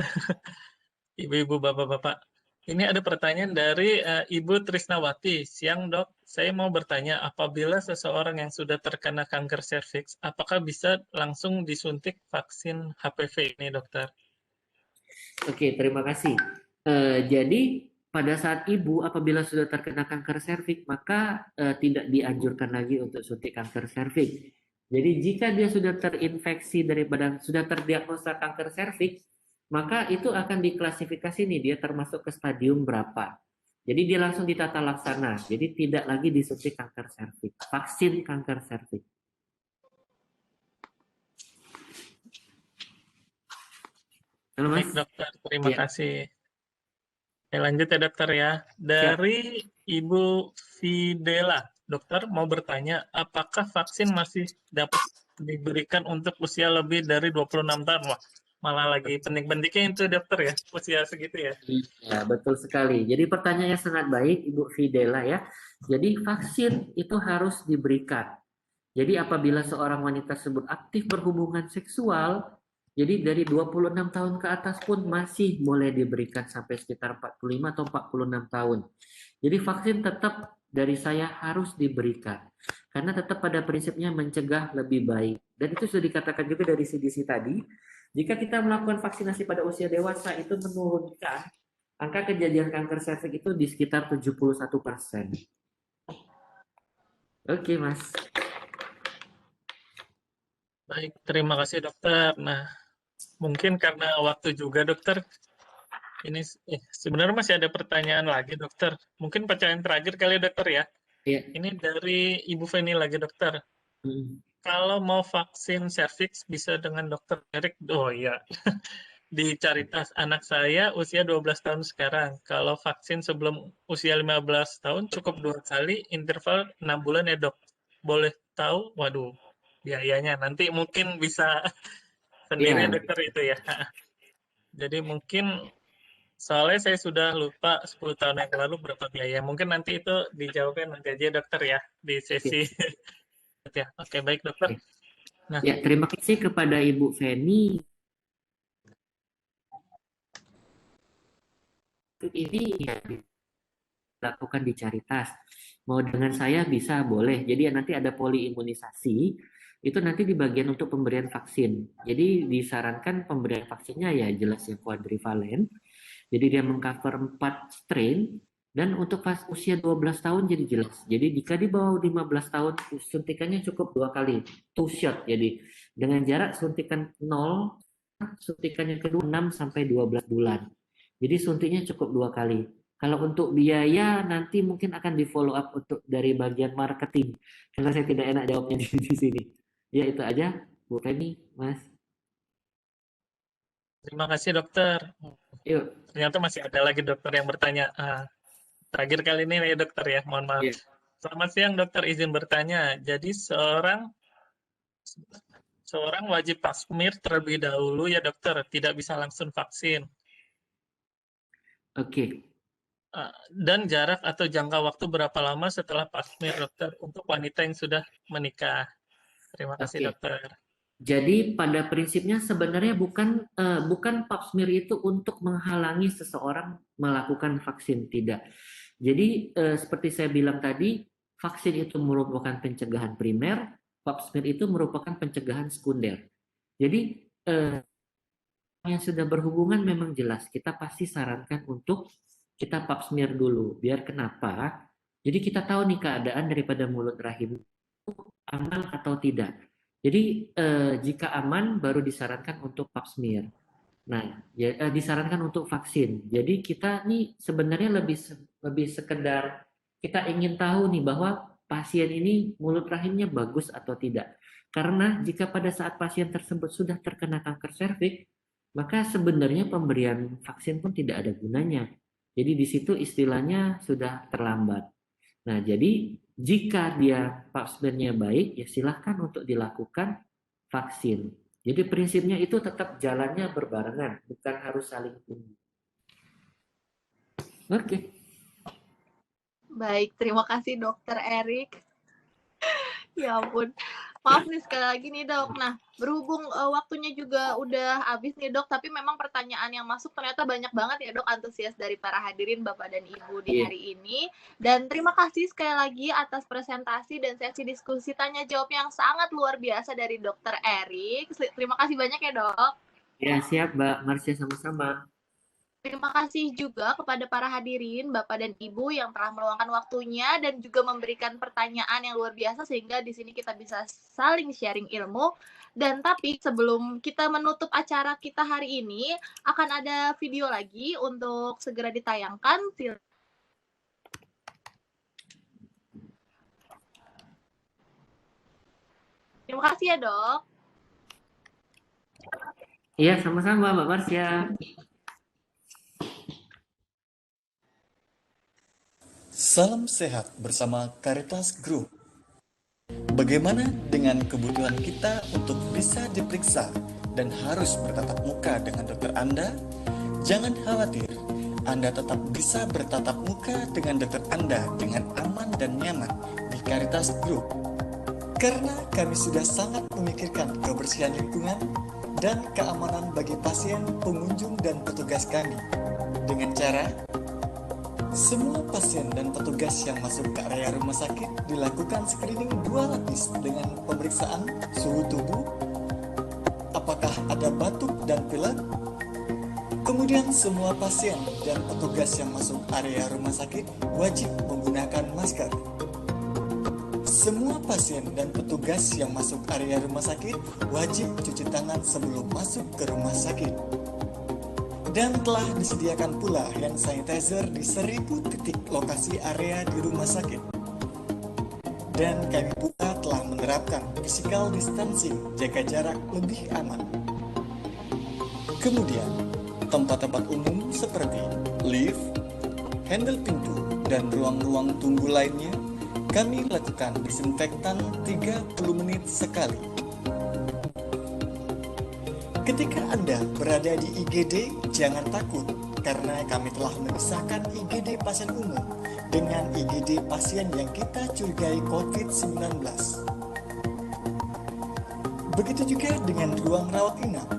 ibu-ibu, bapak-bapak. Ini ada pertanyaan dari Ibu Trisnawati. Siang dok, saya mau bertanya apabila seseorang yang sudah terkena kanker serviks, apakah bisa langsung disuntik vaksin HPV ini dokter? Oke, terima kasih. Jadi pada saat ibu apabila sudah terkena kanker serviks, maka tidak dianjurkan lagi untuk suntik kanker serviks. Jadi jika dia sudah terinfeksi daripada sudah terdiagnosa kanker serviks, maka itu akan diklasifikasi nih dia termasuk ke stadium berapa. Jadi dia langsung ditata laksana. Jadi tidak lagi disuntik kanker serviks, vaksin kanker serviks. Halo Mas. Baik dokter, terima Ya. kasih. Oke, lanjut ya dokter ya. Dari Ibu Fidela, dokter mau bertanya, apakah vaksin masih dapat diberikan untuk usia lebih dari 26 tahun? Wah, malah lagi penting-pentingnya itu dokter ya, usia segitu ya. Iya, betul sekali. Jadi pertanyaannya sangat baik, Ibu Fidela ya. Jadi vaksin itu harus diberikan. Jadi apabila seorang wanita tersebut aktif berhubungan seksual, jadi dari 26 tahun ke atas pun masih boleh diberikan sampai sekitar 45 atau 46 tahun. Jadi vaksin tetap dari saya harus diberikan. Karena tetap pada prinsipnya mencegah lebih baik. Dan itu sudah dikatakan juga dari CDC tadi, jika kita melakukan vaksinasi pada usia dewasa itu menurunkan angka kejadian kanker serviks itu di sekitar 71%. Oke, Mas. Baik, terima kasih dokter. Nah, mungkin karena waktu juga dokter, ini sebenarnya masih ada pertanyaan lagi dokter. Mungkin pertanyaan terakhir kali ya dokter ya. Iya. Ini dari Ibu Feni lagi dokter. Hmm. Kalau mau vaksin serviks bisa dengan dokter Erik? Oh iya. Di Caritas, anak saya usia 12 tahun sekarang. Kalau vaksin sebelum usia 15 tahun cukup 2 kali, interval 6 bulan ya dok. Boleh tahu? Waduh, biayanya. Nanti mungkin bisa sendiri Iya. dokter itu ya. Jadi mungkin, soalnya saya sudah lupa 10 tahun yang lalu berapa biaya. Mungkin nanti itu dijawabkan nanti aja dokter ya, di sesi. Ya, oke, baik dokter. Nah, Ya, terima kasih kepada Ibu Feni. Ini ya dilakukan di Caritas. Mau dengan saya bisa, boleh. Jadi nanti ada poliimunisasi, itu nanti di bagian untuk pemberian vaksin. Jadi disarankan pemberian vaksinnya ya jelas yang quadrivalent. Jadi dia mengcover 4 strain, dan untuk pas usia 12 tahun jadi jelas. Jadi jika di bawah 15 tahun suntikannya cukup 2 kali, 2 shot. Jadi dengan jarak suntikan 0, suntikan yang kedua 6 sampai 12 bulan. Jadi suntiknya cukup 2 kali. Kalau untuk biaya nanti mungkin akan di follow up untuk dari bagian marketing. Karena saya tidak enak jawabnya di sini. Ya itu aja, Bu Feni, Mas. terima kasih dokter. Yuk. Ternyata masih ada lagi dokter yang bertanya. Terakhir kali ini ya dokter ya, mohon maaf. Iya. Selamat siang dokter, izin bertanya. Jadi seorang wajib pasmir terlebih dahulu ya dokter, tidak bisa langsung vaksin. Oke. Dan jarak atau jangka waktu berapa lama setelah pasmir dokter untuk wanita yang sudah menikah? Terima kasih Oke. dokter. Jadi pada prinsipnya sebenarnya bukan pap smear itu untuk menghalangi seseorang melakukan vaksin, tidak. Jadi seperti saya bilang tadi, vaksin itu merupakan pencegahan primer, pap smear itu merupakan pencegahan sekunder. Jadi yang sudah berhubungan memang jelas kita pasti sarankan untuk kita pap smear dulu. Biar kenapa? Jadi kita tahu nih keadaan daripada mulut rahim aman atau tidak. Jadi jika aman baru disarankan untuk pap smear. Nah, disarankan untuk vaksin. Jadi kita nih sebenarnya lebih sekedar kita ingin tahu nih bahwa pasien ini mulut rahimnya bagus atau tidak. Karena jika pada saat pasien tersebut sudah terkena kanker serviks, maka sebenarnya pemberian vaksin pun tidak ada gunanya. Jadi di situ istilahnya sudah terlambat. Nah, jadi jika dia pap smear-nya baik, ya silahkan untuk dilakukan vaksin. Jadi prinsipnya itu tetap jalannya berbarengan, bukan harus saling tunggu. Oke. Baik, terima kasih Dokter Erik. Ya ampun. Maaf nih sekali lagi nih dok. Nah, berhubung waktunya juga udah habis nih dok, tapi memang pertanyaan yang masuk ternyata banyak banget ya dok, antusias dari para hadirin Bapak dan Ibu di hari ini. Dan terima kasih sekali lagi atas presentasi dan sesi diskusi tanya jawab yang sangat luar biasa dari Dokter Erik. Terima kasih banyak ya dok. Ya siap Mbak Marsha, sama-sama. Terima kasih juga kepada para hadirin, Bapak dan Ibu yang telah meluangkan waktunya dan juga memberikan pertanyaan yang luar biasa sehingga di sini kita bisa saling sharing ilmu. Dan tapi sebelum kita menutup acara kita hari ini, akan ada video lagi untuk segera ditayangkan. Terima kasih ya, Dok. Iya, sama-sama Mbak Marsha. Salam sehat bersama Caritas Group. Bagaimana dengan kebutuhan kita untuk bisa diperiksa dan harus bertatap muka dengan dokter Anda? Jangan khawatir, Anda tetap bisa bertatap muka dengan dokter Anda dengan aman dan nyaman di Caritas Group. Karena kami sudah sangat memikirkan kebersihan lingkungan dan keamanan bagi pasien, pengunjung, dan petugas kami. Dengan cara semua pasien dan petugas yang masuk ke area rumah sakit dilakukan screening 2 lapis dengan pemeriksaan suhu tubuh, apakah ada batuk dan pilek. Kemudian semua pasien dan petugas yang masuk area rumah sakit wajib menggunakan masker. Semua pasien dan petugas yang masuk area rumah sakit wajib cuci tangan sebelum masuk ke rumah sakit. Dan telah disediakan pula hand sanitizer di 1000 titik lokasi area di rumah sakit. Dan kami pula telah menerapkan physical distancing, jaga jarak lebih aman. Kemudian, tempat-tempat umum seperti lift, handle pintu, dan ruang-ruang tunggu lainnya, kami lakukan disinfektan 30 menit sekali. Ketika Anda berada di IGD, jangan takut karena kami telah memisahkan IGD pasien umum dengan IGD pasien yang kita curigai COVID-19. Begitu juga dengan ruang rawat inap.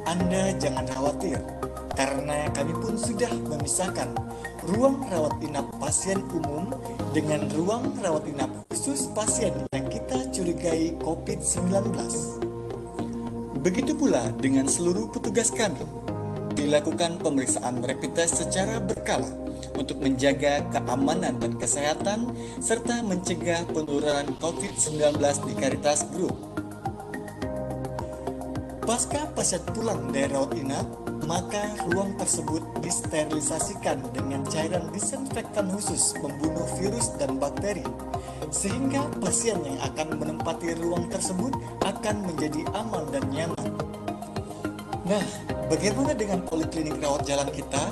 Anda jangan khawatir karena kami pun sudah memisahkan ruang rawat inap pasien umum dengan ruang rawat inap khusus pasien yang kita curigai COVID-19. Begitu pula dengan seluruh petugas kami. Dilakukan pemeriksaan rapid test secara berkala untuk menjaga keamanan dan kesehatan serta mencegah penularan COVID-19 di Caritas Group. Pasca pasien pulang dari rawat inap, maka ruang tersebut disterilisasikan dengan cairan disinfektan khusus membunuh virus dan bakteri, sehingga pasien yang akan menempati ruang tersebut akan menjadi aman dan nyaman. Nah, bagaimana dengan poliklinik rawat jalan kita?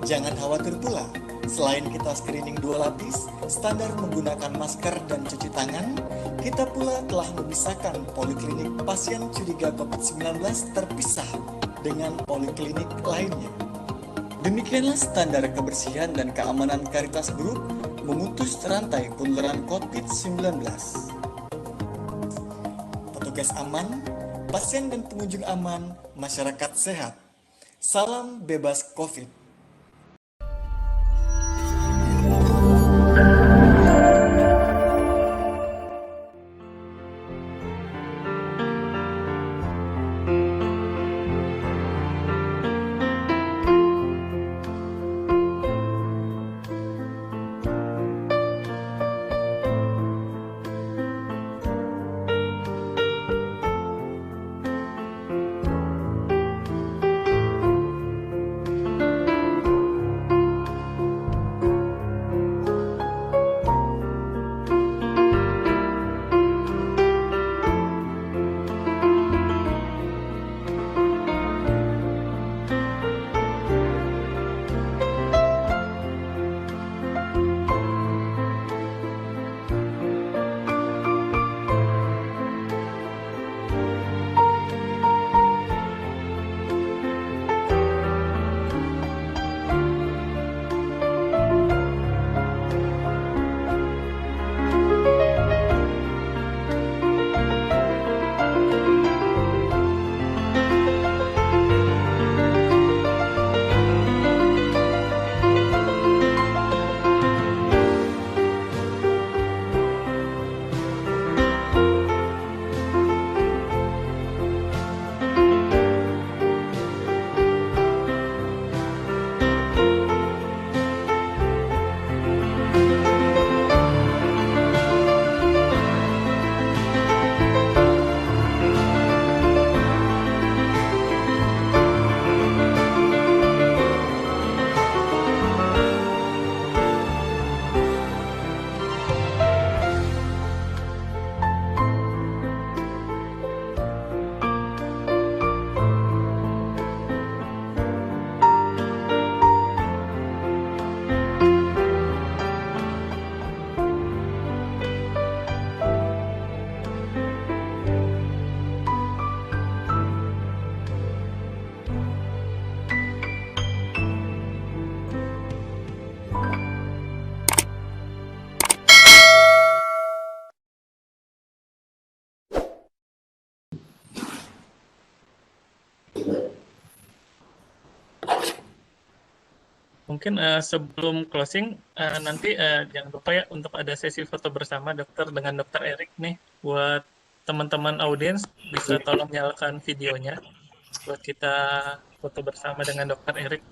Jangan khawatir pula, selain kita screening 2 lapis, standar menggunakan masker dan cuci tangan, kita pula telah memisahkan poliklinik pasien curiga COVID-19 terpisah dengan poliklinik lainnya. Demikianlah standar kebersihan dan keamanan Caritas Group memutus rantai penularan COVID-19. Petugas aman, pasien dan pengunjung aman, masyarakat sehat. Salam bebas COVID. Mungkin sebelum closing, nanti jangan lupa ya untuk ada sesi foto bersama dokter dengan dokter Erik nih. Buat teman-teman audiens, bisa tolong nyalakan videonya buat kita foto bersama dengan dokter Erik.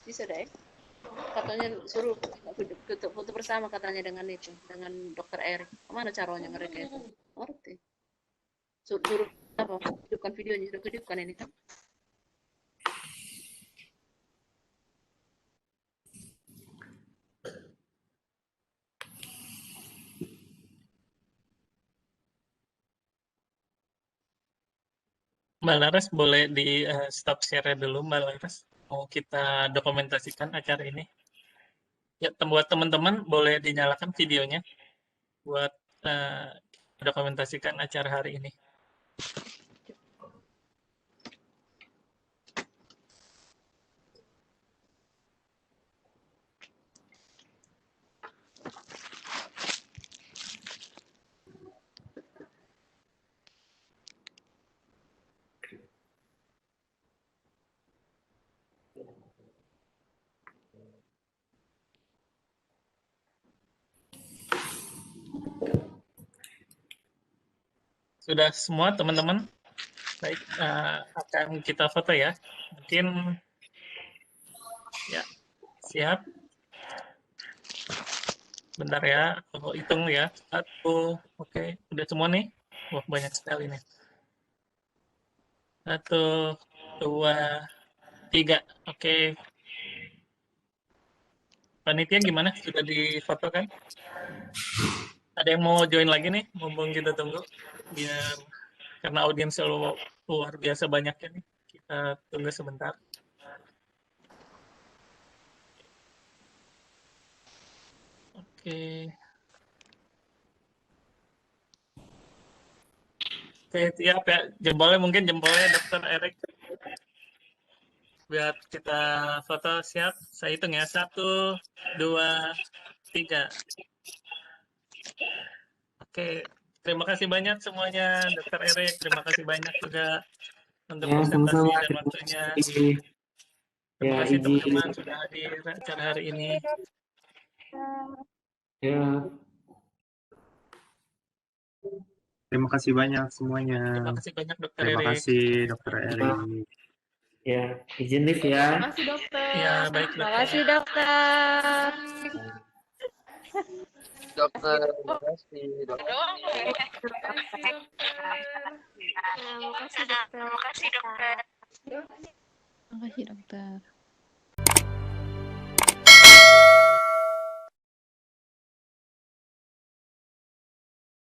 Bisa deh. Katanya suruh foto bersama katanya dengan itu, dengan dokter Erik. Mana caranya mereka itu? Ngerti. Suruh apa? Hidupkan videonya, sudah hidupkan ini kan? Mbak Laras boleh di stop share dulu Mbak Laras. Mau kita dokumentasikan acara ini. Ya, buat teman-teman boleh dinyalakan videonya buat dokumentasikan acara hari ini. Sudah semua teman-teman? Baik, akan kita foto ya. Mungkin ya siap. Bentar ya, aku hitung ya. 1, oke, udah semua nih. Wah, banyak sekali nih. 1, 2, 3. Oke. Panitia gimana? Sudah difoto kan? Ada yang mau join lagi nih? Mumpung kita tunggu. Biar karena audiens selalu luar biasa banyaknya nih. Kita tunggu sebentar. Oke. Oke, siap ya. Jempolnya Dokter Erik. Biar kita foto, siap. Saya hitung ya. 1, 2, 3. Oke. Terima kasih banyak semuanya, Dokter Erik. Terima kasih banyak juga untuk Ya, presentasi sama-sama. dan Terima waktunya. kasih. Terima Ya, kasih izin. teman-teman sudah hadir acara hari ini. Ya. Terima kasih banyak semuanya. Terima kasih banyak Dokter Terima Erik. kasih Dokter Erik. Ya, izin lift ya. Terima kasih dokter. Ya, baik Terima dokter. kasih dokter. Dokter, terima kasih dokter. Terima kasih dokter. Terima kasih dokter.